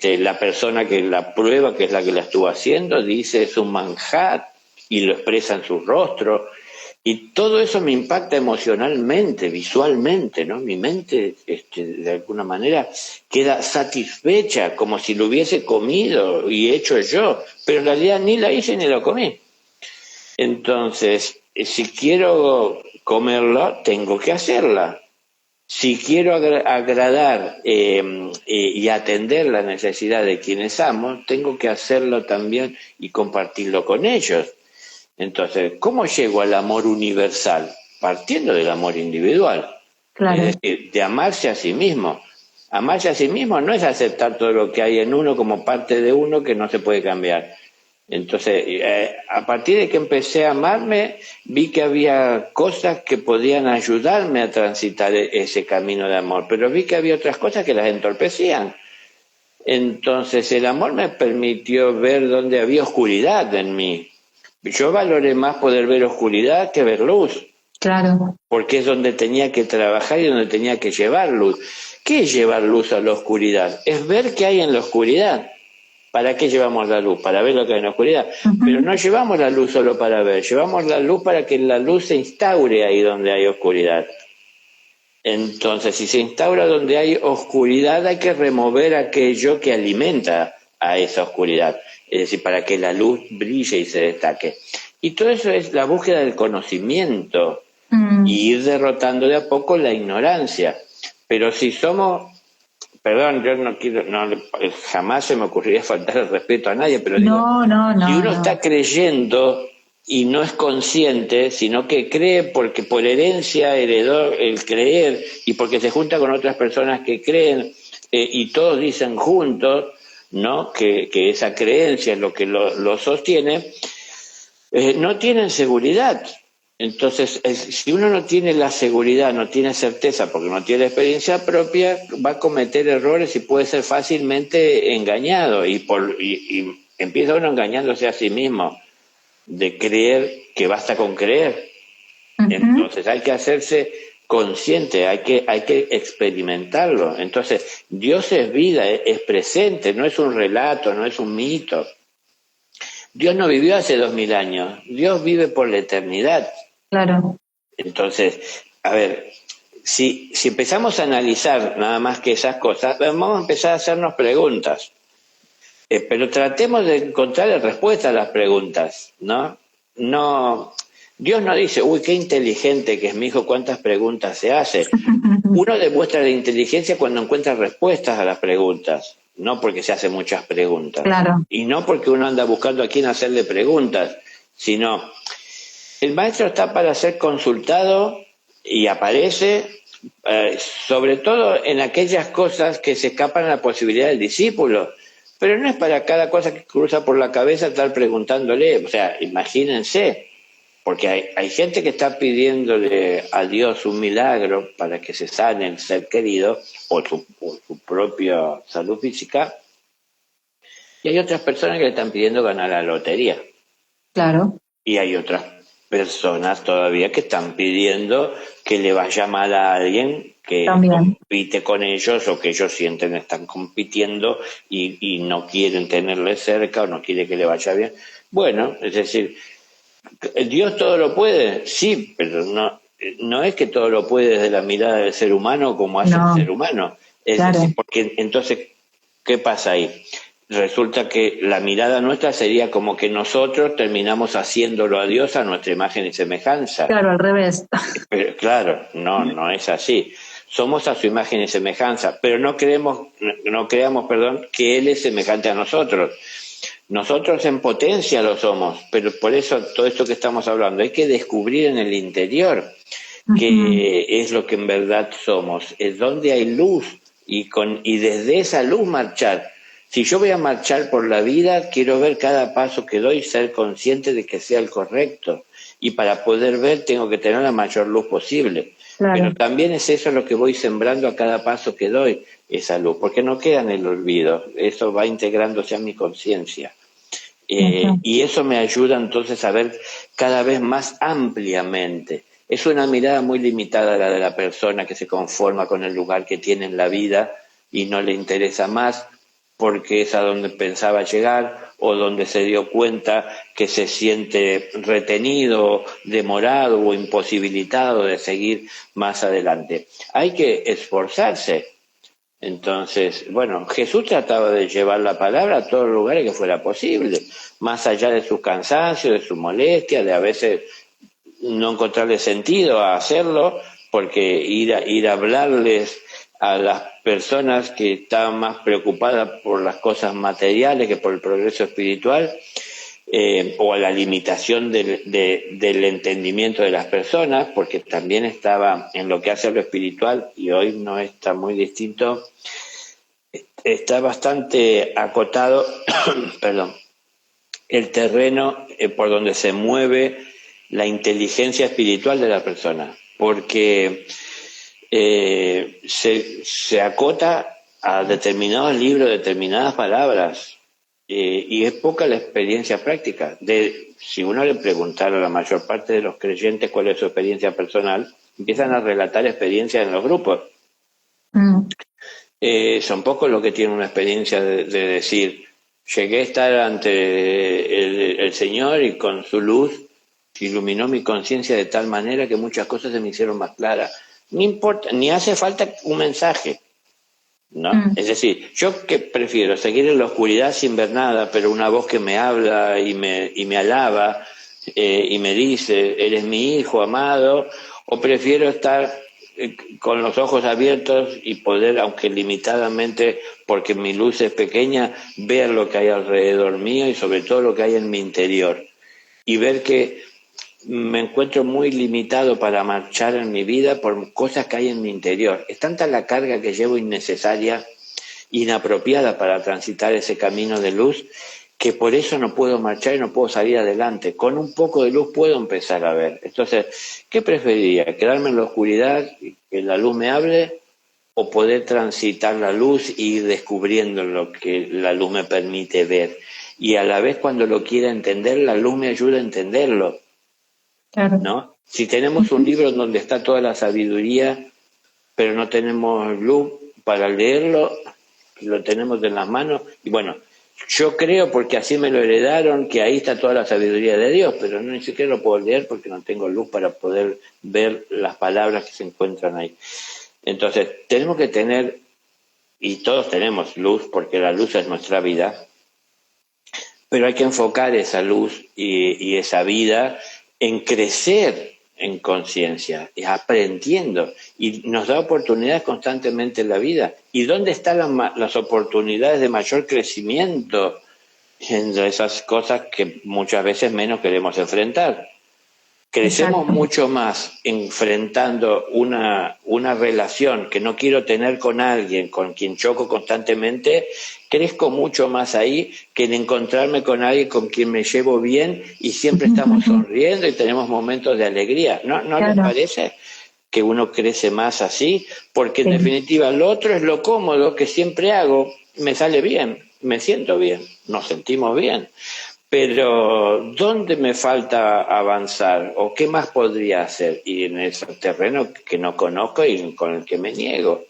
La persona que la prueba, que es la que la estuvo haciendo, dice es un manjar y lo expresa en su rostro. Y todo eso me impacta emocionalmente, visualmente, ¿no? Mi mente, de alguna manera, queda satisfecha, como si lo hubiese comido y hecho yo, pero en realidad ni la hice ni lo comí. Entonces, si quiero comerla, tengo que hacerla. Si quiero agradar y atender la necesidad de quienes amo, tengo que hacerlo también y compartirlo con ellos. Entonces, ¿cómo llego al amor universal? Partiendo del amor individual. Es decir, de amarse a sí mismo. Amarse a sí mismo no es aceptar todo lo que hay en uno como parte de uno que no se puede cambiar. Entonces, a partir de que empecé a amarme, vi que había cosas que podían ayudarme a transitar ese camino de amor, pero vi que había otras cosas que las entorpecían. Entonces, el amor me permitió ver dónde había oscuridad en mí. Yo valoré más poder ver oscuridad que ver luz, Claro. porque es donde tenía que trabajar y donde tenía que llevar luz. ¿Qué es llevar luz a la oscuridad? Es ver qué hay en la oscuridad. ¿Para qué llevamos la luz? Para ver lo que hay en la oscuridad. Pero Ujú. no llevamos la luz solo para ver, llevamos la luz para que la luz se instaure ahí donde hay oscuridad. Entonces, si se instaura donde hay oscuridad, hay que remover aquello que alimenta a esa oscuridad. Es decir, para que la luz brille y se destaque. Y todo eso es la búsqueda del conocimiento Mm. y ir derrotando de a poco la ignorancia. Pero si somos, perdón, yo no quiero, no, jamás se me ocurriría faltar el respeto a nadie, pero digo, No, no, si no, uno no. está creyendo y no es consciente, sino que cree porque por herencia heredó el creer y porque se junta con otras personas que creen y todos dicen juntos, ¿no? Que esa creencia es lo que lo sostiene, no tienen seguridad. Entonces, si uno no tiene la seguridad, no tiene certeza, porque no tiene experiencia propia, va a cometer errores y puede ser fácilmente engañado. Y empieza uno engañándose a sí mismo, de creer que basta con creer. Ujú. Entonces, hay que hacerse consciente, hay que experimentarlo. Entonces, Dios es vida, es presente, no es un relato, no es un mito. Dios no vivió hace 2000 años, Dios vive por la eternidad. Claro. Entonces, a ver, si empezamos a analizar nada más que esas cosas, vamos a empezar a hacernos preguntas. Pero tratemos de encontrar respuesta a las preguntas, ¿no? No, Dios no dice, uy, qué inteligente que es mi hijo, cuántas preguntas se hace. Uno demuestra la inteligencia cuando encuentra respuestas a las preguntas, no porque se hace muchas preguntas. Claro. Y no porque uno anda buscando a quién hacerle preguntas, sino el maestro está para ser consultado y aparece sobre todo en aquellas cosas que se escapan a la posibilidad del discípulo. Pero no es para cada cosa que cruza por la cabeza estar preguntándole. O sea, imagínense, porque hay gente que está pidiéndole a Dios un milagro para que se sane el ser querido o su propia salud física, y hay otras personas que le están pidiendo ganar la lotería. Claro. Y hay otras personas todavía que están pidiendo que le vaya mal a alguien que También. compite con ellos o que ellos sienten están compitiendo y no quieren tenerle cerca o no quieren que le vaya bien. Bueno, es decir, Dios todo lo puede, sí, pero no es que todo lo puede desde la mirada del ser humano como hace el No, ser humano. Es decir, claro. porque entonces, ¿qué pasa ahí? Resulta que la mirada nuestra sería como que nosotros terminamos haciéndolo a Dios a nuestra imagen y semejanza. Claro, al revés. Pero claro, no es así. Somos a su imagen y semejanza, pero no creamos, perdón, que Él es semejante a nosotros. Nosotros en potencia lo somos, pero por eso todo esto que estamos hablando hay que descubrir en el interior Ujú. qué es lo que en verdad somos, es donde hay luz y desde esa luz marchar. Si yo voy a marchar por la vida, quiero ver cada paso que doy, ser consciente de que sea el correcto. Y para poder ver tengo que tener la mayor luz posible. Pero Claro. también es eso lo que voy sembrando a cada paso que doy, esa luz, porque no queda en el olvido, eso va integrándose a mi conciencia. Ujú. Y eso me ayuda entonces a ver cada vez más ampliamente. Es una mirada muy limitada la de la persona que se conforma con el lugar que tiene en la vida y no le interesa más porque es a donde pensaba llegar o donde se dio cuenta que se siente retenido, demorado o imposibilitado de seguir más adelante. Hay que esforzarse. Entonces, bueno, Jesús trataba de llevar la palabra a todos los lugares que fuera posible, más allá de sus cansancios, de su molestia, de a veces no encontrarle sentido a hacerlo, porque ir a hablarles a las personas que estaban más preocupadas por las cosas materiales que por el progreso espiritual, o a la limitación del entendimiento de las personas, porque también estaba en lo que hace a lo espiritual, y hoy no está muy distinto, está bastante acotado, perdón, el terreno por donde se mueve la inteligencia espiritual de la persona, porque se acota a determinados libros, determinadas palabras, y es poca la experiencia práctica. Si uno le preguntara a la mayor parte de los creyentes cuál es su experiencia personal, empiezan a relatar experiencias en los grupos. Son pocos los que tienen una experiencia de decir, llegué a estar ante el Señor y con su luz iluminó mi conciencia de tal manera que muchas cosas se me hicieron más claras. No importa, ni hace falta un mensaje, ¿no? Es decir, yo que prefiero seguir en la oscuridad sin ver nada, pero una voz que me habla y me alaba y me dice, eres mi hijo amado, o prefiero estar con los ojos abiertos y poder, aunque limitadamente, porque mi luz es pequeña, ver lo que hay alrededor mío y sobre todo lo que hay en mi interior. Y ver que me encuentro muy limitado para marchar en mi vida por cosas que hay en mi interior. Es tanta la carga que llevo innecesaria, inapropiada para transitar ese camino de luz, que por eso no puedo marchar y no puedo salir adelante. Con un poco de luz puedo empezar a ver. Entonces, ¿qué preferiría? ¿Quedarme en la oscuridad, que la luz me hable, o poder transitar la luz y ir descubriendo lo que la luz me permite ver? Y a la vez, cuando lo quiera entender, la luz me ayuda a entenderlo. Claro. ¿No? Si tenemos un libro donde está toda la sabiduría, pero no tenemos luz para leerlo, lo tenemos en las manos, y bueno, yo creo, porque así me lo heredaron, que ahí está toda la sabiduría de Dios, pero no, ni siquiera lo puedo leer porque no tengo luz para poder ver las palabras que se encuentran ahí. Entonces, tenemos que tener, y todos tenemos luz, porque la luz es nuestra vida, pero hay que enfocar esa luz y esa vida en crecer en conciencia, aprendiendo, y nos da oportunidades constantemente en la vida. ¿Y dónde están las oportunidades de mayor crecimiento? En esas cosas que muchas veces menos queremos enfrentar. Crecemos Exacto. Mucho más enfrentando una relación que no quiero tener con alguien con quien choco constantemente. Crezco mucho más ahí que en encontrarme con alguien con quien me llevo bien y siempre estamos sonriendo y tenemos momentos de alegría. ¿No claro. les parece que uno crece más así? Porque en definitiva lo otro es lo cómodo que siempre hago, me sale bien, me siento bien, nos sentimos bien. Pero ¿dónde me falta avanzar? ¿O qué más podría hacer? Y en ese terreno que no conozco y con el que me niego.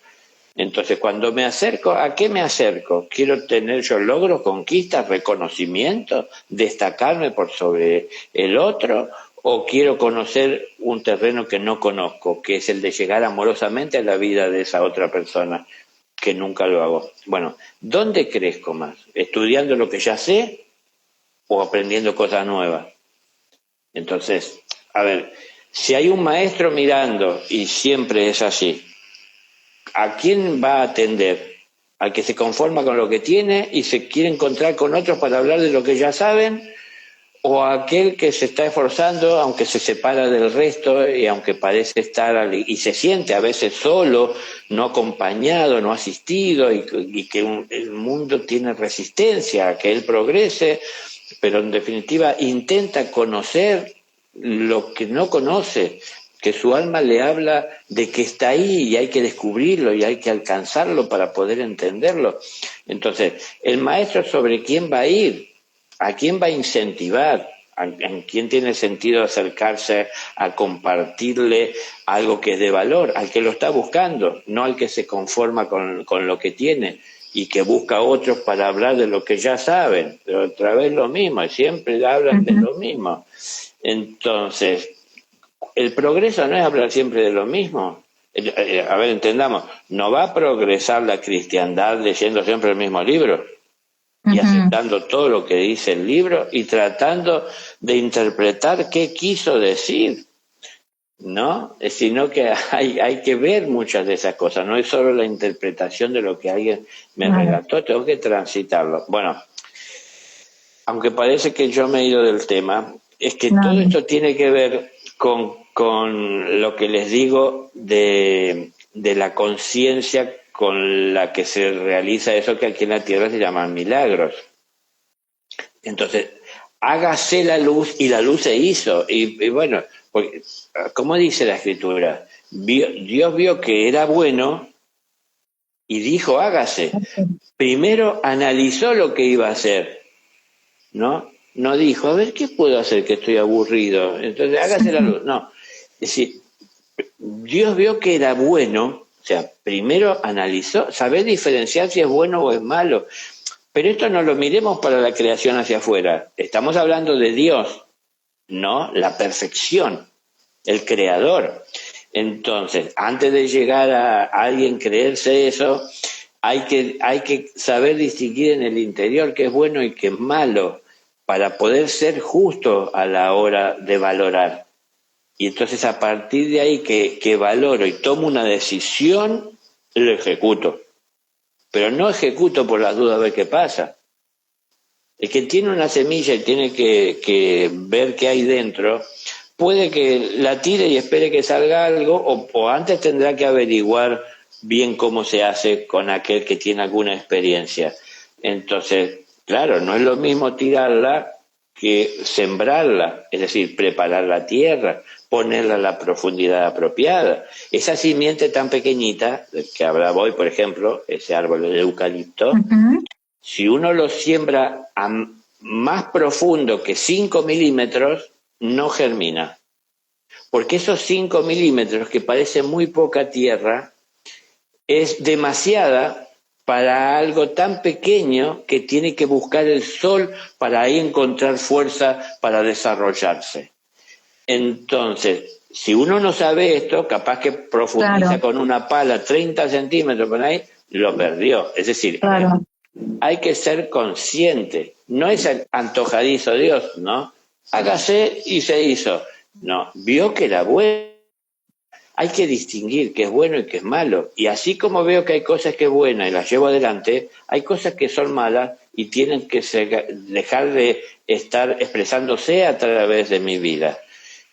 Entonces, cuando me acerco, ¿a qué me acerco? ¿Quiero tener yo logros, conquistas, reconocimiento, destacarme por sobre el otro? ¿O quiero conocer un terreno que no conozco, que es el de llegar amorosamente a la vida de esa otra persona, que nunca lo hago? Bueno, ¿dónde crezco más? ¿Estudiando lo que ya sé o aprendiendo cosas nuevas? Entonces, a ver, si hay un maestro mirando, y siempre es así, ¿a quién va a atender? ¿Al que se conforma con lo que tiene y se quiere encontrar con otros para hablar de lo que ya saben? ¿O a aquel que se está esforzando, aunque se separa del resto y aunque parece estar y se siente a veces solo, no acompañado, no asistido, y que el mundo tiene resistencia a que él progrese, pero en definitiva intenta conocer lo que no conoce, que su alma le habla de que está ahí y hay que descubrirlo y hay que alcanzarlo para poder entenderlo? Entonces, el maestro, ¿sobre quién va a ir? ¿A quién va a incentivar? ¿A quién tiene sentido acercarse a compartirle algo que es de valor? Al que lo está buscando, no al que se conforma con lo que tiene y que busca a otros para hablar de lo que ya saben, pero otra vez lo mismo, siempre hablan de lo mismo. Entonces, el progreso no es hablar siempre de lo mismo. A ver, entendamos, no va a progresar la cristiandad leyendo siempre el mismo libro y aceptando todo lo que dice el libro y tratando de interpretar qué quiso decir, ¿no? Sino que hay que ver muchas de esas cosas, no es solo la interpretación de lo que alguien me relató, tengo que transitarlo. Bueno, aunque parece que yo me he ido del tema, es que todo esto tiene que ver con lo que les digo de la conciencia con la que se realiza eso que aquí en la Tierra se llaman milagros. Entonces, hágase la luz, y la luz se hizo. Y bueno, porque, como dice la Escritura, Dios vio que era bueno y dijo, hágase. Primero analizó lo que iba a hacer, ¿no? No dijo, a ver, ¿qué puedo hacer que estoy aburrido? Entonces, hágase la luz. No, es decir, Dios vio que era bueno, o sea, primero analizó, saber diferenciar si es bueno o es malo. Pero esto no lo miremos para la creación hacia afuera. Estamos hablando de Dios, ¿no? La perfección, el creador. Entonces, antes de llegar a alguien creerse eso, hay que saber distinguir en el interior qué es bueno y qué es malo, para poder ser justo a la hora de valorar. Y entonces a partir de ahí que valoro y tomo una decisión, lo ejecuto. Pero no ejecuto por las dudas a ver qué pasa. El que tiene una semilla y tiene que ver qué hay dentro, puede que la tire y espere que salga algo, o antes tendrá que averiguar bien cómo se hace con aquel que tiene alguna experiencia. Entonces, claro, no es lo mismo tirarla que sembrarla, es decir, preparar la tierra, ponerla a la profundidad apropiada. Esa simiente tan pequeñita, que hablaba hoy, por ejemplo, ese árbol de eucalipto, si uno lo siembra más profundo que 5 milímetros, no germina. Porque esos 5 milímetros, que parece muy poca tierra, es demasiada para algo tan pequeño que tiene que buscar el sol para ahí encontrar fuerza para desarrollarse. Entonces, si uno no sabe esto, capaz que profundiza con una pala 30 centímetros por ahí, lo perdió. Es decir, hay que ser consciente. No es el antojadizo Dios, ¿no? Hágase y se hizo. No, vio que era bueno. Hay que distinguir qué es bueno y qué es malo. Y así como veo que hay cosas que es buena y las llevo adelante, hay cosas que son malas y tienen que dejar de estar expresándose a través de mi vida.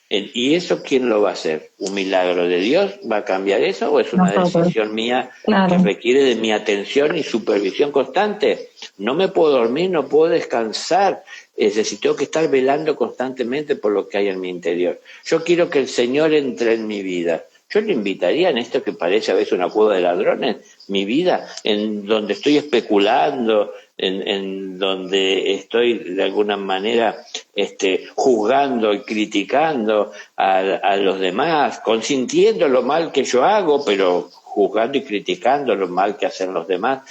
¿Y eso quién lo va a hacer? ¿Un milagro de Dios va a cambiar eso o es una decisión mía que requiere de mi atención y supervisión constante? No me puedo dormir, no puedo descansar, es decir, tengo que estar velando constantemente por lo que hay en mi interior. Yo quiero que el Señor entre en mi vida. Yo le invitaría en esto que parece a veces una cueva de ladrones, mi vida, en donde estoy especulando, en donde estoy de alguna manera juzgando y criticando a los demás, consintiendo lo mal que yo hago, pero juzgando y criticando lo mal que hacen los demás.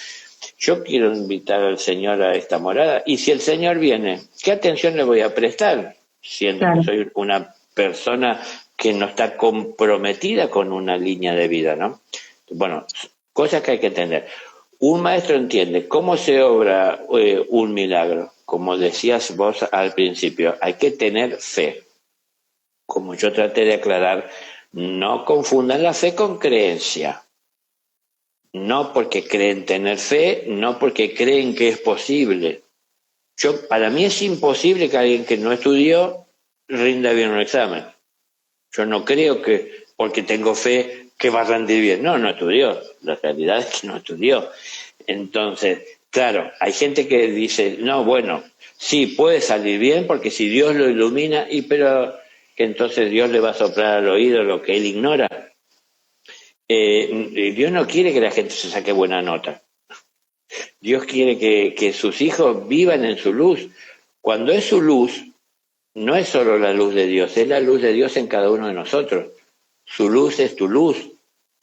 Yo quiero invitar al Señor a esta morada, y si el Señor viene, ¿qué atención le voy a prestar? Siendo que soy una persona que no está comprometida con una línea de vida, ¿no? Bueno, cosas que hay que entender. Un maestro entiende cómo se obra un milagro. Como decías vos al principio, hay que tener fe. Como yo traté de aclarar, no confundan la fe con creencia. No porque creen tener fe, no porque creen que es posible. Para mí es imposible que alguien que no estudió rinda bien un examen. Yo no creo que porque tengo fe que va a rendir bien. No, no estudió. La realidad es que no estudió. Entonces, claro, hay gente que dice, no, bueno, sí, puede salir bien porque si Dios lo ilumina, pero que entonces Dios le va a soplar al oído lo que él ignora. Dios no quiere que la gente se saque buena nota. Dios quiere que sus hijos vivan en su luz. Cuando es su luz, no es solo la luz de Dios, es la luz de Dios en cada uno de nosotros. Su luz es tu luz,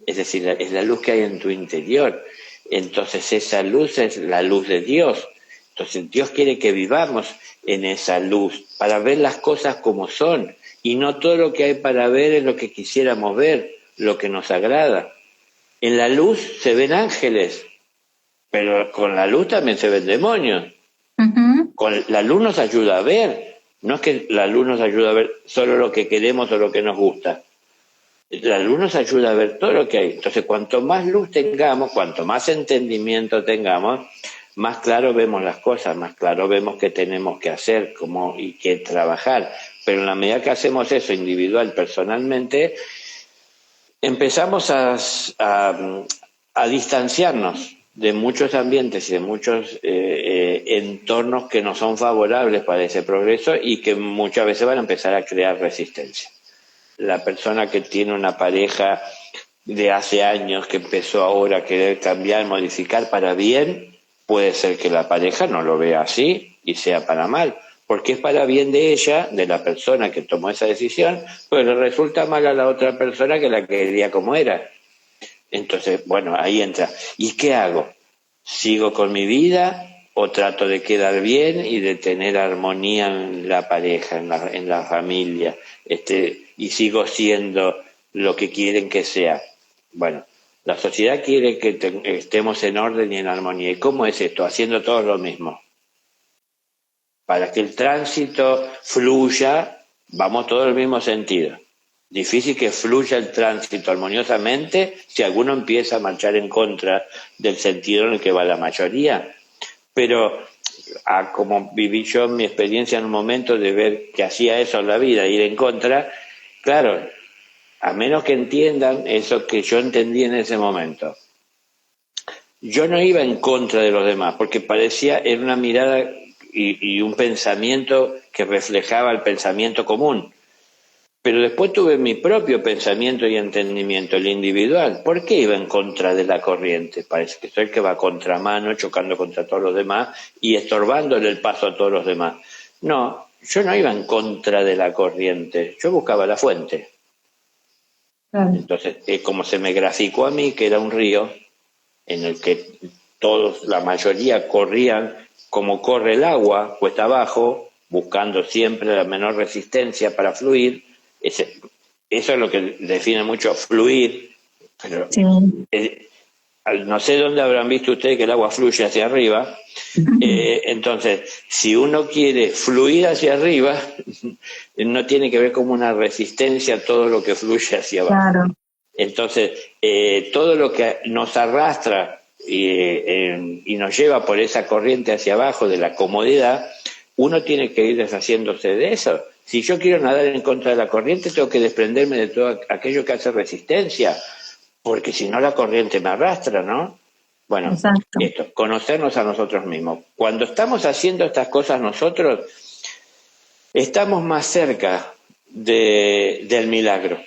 es decir, es la luz que hay en tu interior. Entonces esa luz es la luz de Dios. Entonces Dios quiere que vivamos en esa luz para ver las cosas como son. Y no todo lo que hay para ver es lo que quisiéramos ver, lo que nos agrada. En la luz se ven ángeles, pero con la luz también se ven demonios. Con la luz nos ayuda a ver. No es que la luz nos ayuda a ver solo lo que queremos o lo que nos gusta. La luz nos ayuda a ver todo lo que hay. Entonces, cuanto más luz tengamos, cuanto más entendimiento tengamos, más claro vemos las cosas, más claro vemos qué tenemos que hacer, cómo y qué trabajar. Pero en la medida que hacemos eso individual, personalmente, empezamos a distanciarnos de muchos ambientes y de muchos entornos que no son favorables para ese progreso y que muchas veces van a empezar a crear resistencia. La persona que tiene una pareja de hace años que empezó ahora a querer cambiar, modificar para bien, puede ser que la pareja no lo vea así y sea para mal, porque es para bien de ella, de la persona que tomó esa decisión, pero le resulta mal a la otra persona que la quería como era. Entonces, bueno, ahí entra. ¿Y qué hago? ¿Sigo con mi vida o trato de quedar bien y de tener armonía en la pareja, en la familia, y sigo siendo lo que quieren que sea? Bueno, la sociedad quiere que estemos en orden y en armonía. ¿Y cómo es esto? Haciendo todos lo mismo. Para que el tránsito fluya, vamos todos en el mismo sentido. Difícil que fluya el tránsito armoniosamente si alguno empieza a marchar en contra del sentido en el que va la mayoría. Pero como viví yo en mi experiencia en un momento de ver que hacía eso en la vida, ir en contra, claro, a menos que entiendan eso que yo entendí en ese momento. Yo no iba en contra de los demás, porque parecía, era una mirada y un pensamiento que reflejaba el pensamiento común. Pero después tuve mi propio pensamiento y entendimiento, el individual. ¿Por qué iba en contra de la corriente? Parece que soy el que va a contramano, chocando contra todos los demás y estorbándole el paso a todos los demás. No, yo no iba en contra de la corriente, yo buscaba la fuente. Claro. Entonces, como se me graficó a mí que era un río en el que todos, la mayoría corrían como corre el agua, cuesta abajo, buscando siempre la menor resistencia para fluir. Eso es lo que define mucho fluir, pero sí. No sé dónde habrán visto ustedes que el agua fluye hacia arriba. Entonces, si uno quiere fluir hacia arriba, no tiene que ver como una resistencia a todo lo que fluye hacia abajo. Claro. Entonces, todo lo que nos arrastra y nos lleva por esa corriente hacia abajo de la comodidad, uno tiene que ir deshaciéndose de eso. Si yo quiero nadar en contra de la corriente, tengo que desprenderme de todo aquello que hace resistencia, porque si no la corriente me arrastra, ¿no? Bueno, exacto. Esto, conocernos a nosotros mismos. Cuando estamos haciendo estas cosas nosotros, estamos más cerca del milagro.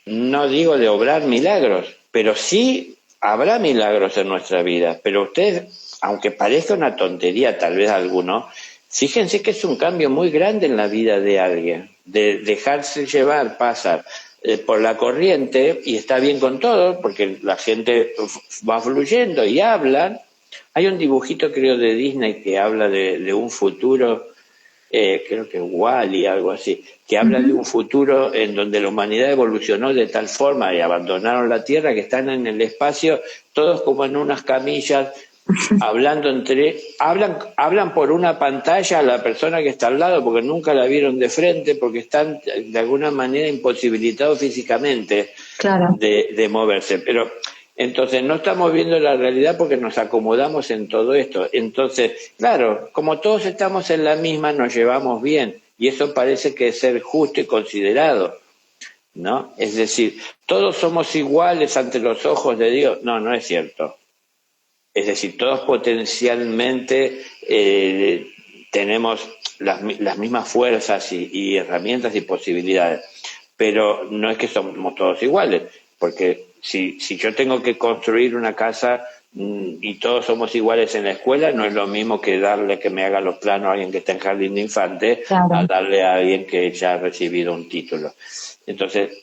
No digo de obrar milagros, pero sí habrá milagros en nuestra vida. Pero ustedes, aunque parezca una tontería tal vez a alguno, fíjense que es un cambio muy grande en la vida de alguien, de dejarse llevar, pasar por la corriente y está bien con todo, porque la gente va fluyendo y hablan. Hay un dibujito, creo, de Disney que habla de un futuro, creo que Wall-E, algo así, que habla de un futuro en donde la humanidad evolucionó de tal forma y abandonaron la Tierra que están en el espacio, todos como en unas camillas, hablando hablan por una pantalla a la persona que está al lado porque nunca la vieron de frente, porque están de alguna manera imposibilitados físicamente. Claro. de moverse. Pero entonces no estamos viendo la realidad porque nos acomodamos en todo esto. Entonces, claro, como todos estamos en la misma, nos llevamos bien y eso parece que es ser justo y considerado, ¿no? Es decir, todos somos iguales ante los ojos de Dios. No, no es cierto. Es decir, todos potencialmente tenemos las mismas fuerzas y herramientas y posibilidades, pero no es que somos todos iguales, porque si yo tengo que construir una casa y todos somos iguales en la escuela, no es lo mismo que darle que me haga los planos a alguien que está en jardín de infantes, claro, a darle a alguien que ya ha recibido un título. Entonces,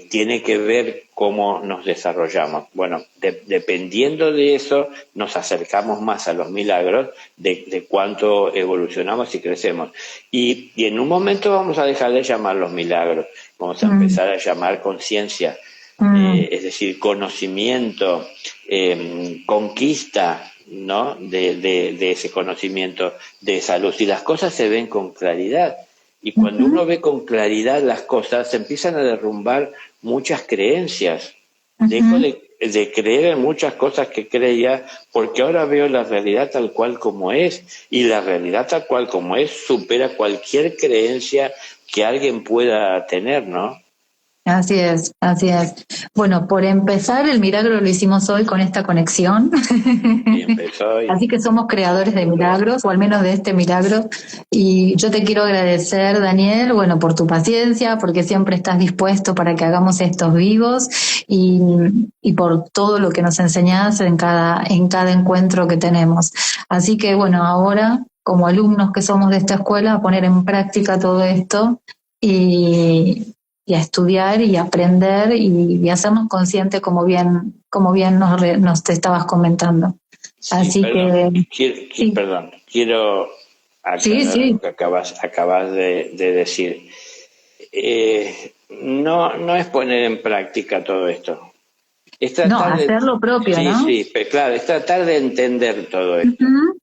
tiene que ver cómo nos desarrollamos. Bueno, dependiendo de eso, nos acercamos más a los milagros de cuánto evolucionamos y crecemos. Y en un momento vamos a dejar de llamar los milagros, vamos a empezar a llamar conciencia, es decir, conocimiento, conquista, ¿no? de ese conocimiento, de esa luz. Y las cosas se ven con claridad. Y cuando uno ve con claridad las cosas, se empiezan a derrumbar muchas creencias. Dejo de creer en muchas cosas que creía, porque ahora veo la realidad tal cual como es. Y la realidad tal cual como es supera cualquier creencia que alguien pueda tener, ¿no? Así es, así es. Bueno, por empezar, el milagro lo hicimos hoy con esta conexión. Y empezó Así que somos creadores de milagros, o al menos de este milagro. Y yo te quiero agradecer, Daniel, bueno, por tu paciencia, porque siempre estás dispuesto para que hagamos estos vivos y por todo lo que nos enseñás en cada encuentro que tenemos. Así que, bueno, ahora, como alumnos que somos de esta escuela, a poner en práctica todo esto y a estudiar y aprender y hacernos conscientes como bien nos te estabas comentando. Sí, Así perdón, que sí, perdón, quiero sí, aclarar lo sí. que acabas de decir. No es poner en práctica todo esto. Es No, tratar de, hacer lo propio, sí, ¿no? sí, pero claro, es tratar de entender todo esto Ujú,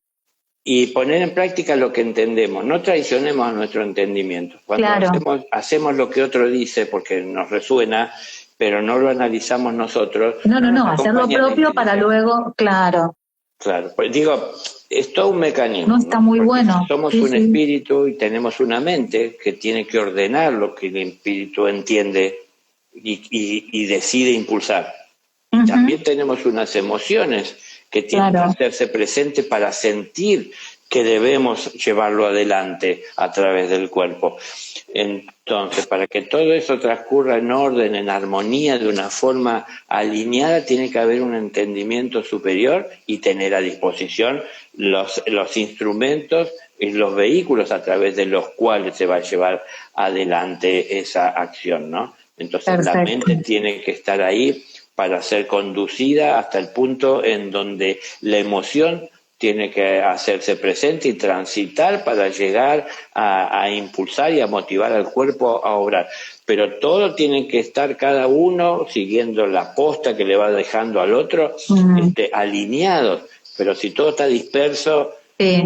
y poner en práctica lo que entendemos. No traicionemos a nuestro entendimiento. Cuando claro. hacemos lo que otro dice porque nos resuena, pero no lo analizamos nosotros, No, no no, nos no, hacer lo acompaña la propio para inteligencia. luego, claro, Claro, pues digo, es todo un no mecanismo, está ¿no? muy Porque bueno. somos Sí, un sí. espíritu y tenemos una mente que tiene que ordenar lo que el espíritu entiende y decide impulsar. Y Ujú, también tenemos unas emociones que tienen que claro, hacerse presentes para sentir que debemos llevarlo adelante a través del cuerpo. Entonces, para que todo eso transcurra en orden, en armonía, de una forma alineada, tiene que haber un entendimiento superior y tener a disposición los instrumentos y los vehículos a través de los cuales se va a llevar adelante esa acción, ¿no? Entonces, la perfecto. mente tiene que estar ahí para ser conducida hasta el punto en donde la emoción tiene que hacerse presente y transitar para llegar a impulsar y a motivar al cuerpo a obrar. Pero todo tiene que estar cada uno siguiendo la posta que le va dejando al otro, Mm, alineados. Pero si todo está disperso, sí,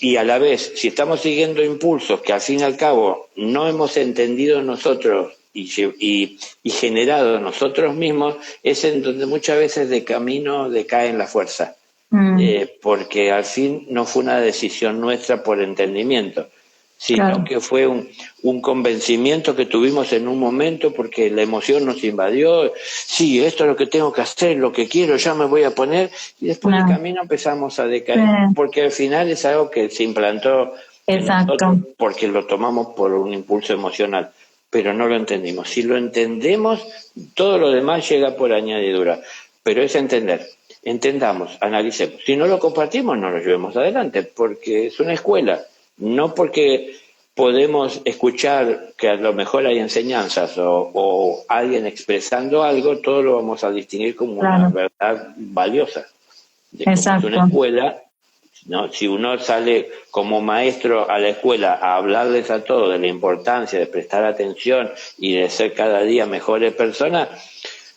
y a la vez, si estamos siguiendo impulsos que al fin y al cabo no hemos entendido nosotros y generado nosotros mismos, es en donde muchas veces de camino decae la fuerza, mm, porque al fin no fue una decisión nuestra por entendimiento, sino claro, que fue un convencimiento que tuvimos en un momento porque la emoción nos invadió. Sí, esto es lo que tengo que hacer, lo que quiero, ya me voy a poner, y después de no, camino empezamos a sí, decaer, porque al final es algo que se implantó en exacto, nosotros porque lo tomamos por un impulso emocional, pero no lo entendimos. Si lo entendemos, todo lo demás llega por añadidura, pero es entender. Entendamos, analicemos. Si no lo compartimos, no lo llevemos adelante, porque es una escuela, no porque podemos escuchar que a lo mejor hay enseñanzas o alguien expresando algo, todo lo vamos a distinguir como una claro, verdad valiosa. Como es una exacto. escuela, ¿no? Si uno sale como maestro a la escuela a hablarles a todos de la importancia de prestar atención y de ser cada día mejores personas,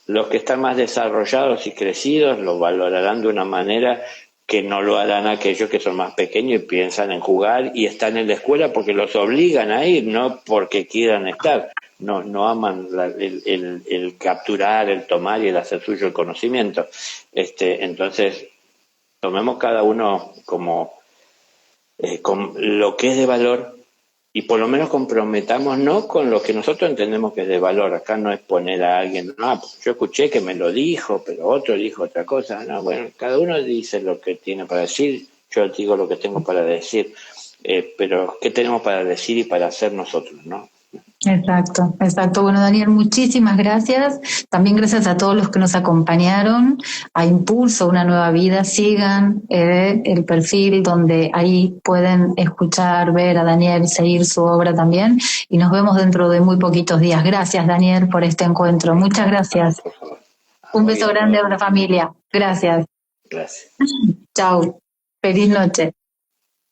los que están más desarrollados y crecidos lo valorarán de una manera que no lo harán aquellos que son más pequeños y piensan en jugar y están en la escuela porque los obligan a ir, no porque quieran estar. No aman el capturar, el tomar y el hacer suyo el conocimiento. Entonces, tomemos cada uno como con lo que es de valor y por lo menos comprometámonos con lo que nosotros entendemos que es de valor. Acá no es poner a alguien, pues yo escuché que me lo dijo, pero otro dijo otra cosa. No, bueno, cada uno dice lo que tiene para decir, yo digo lo que tengo para decir, pero ¿qué tenemos para decir y para hacer nosotros, no? Exacto, exacto. Bueno, Daniel, muchísimas gracias. También gracias a todos los que nos acompañaron a Impulso, una nueva vida. Sigan el perfil donde ahí pueden escuchar, ver a Daniel, seguir su obra también. Y nos vemos dentro de muy poquitos días. Gracias, Daniel, por este encuentro. Muchas No, gracias. por favor. A Un vos y beso a grande todos. a la familia. Gracias. Gracias. Chao. Feliz noche.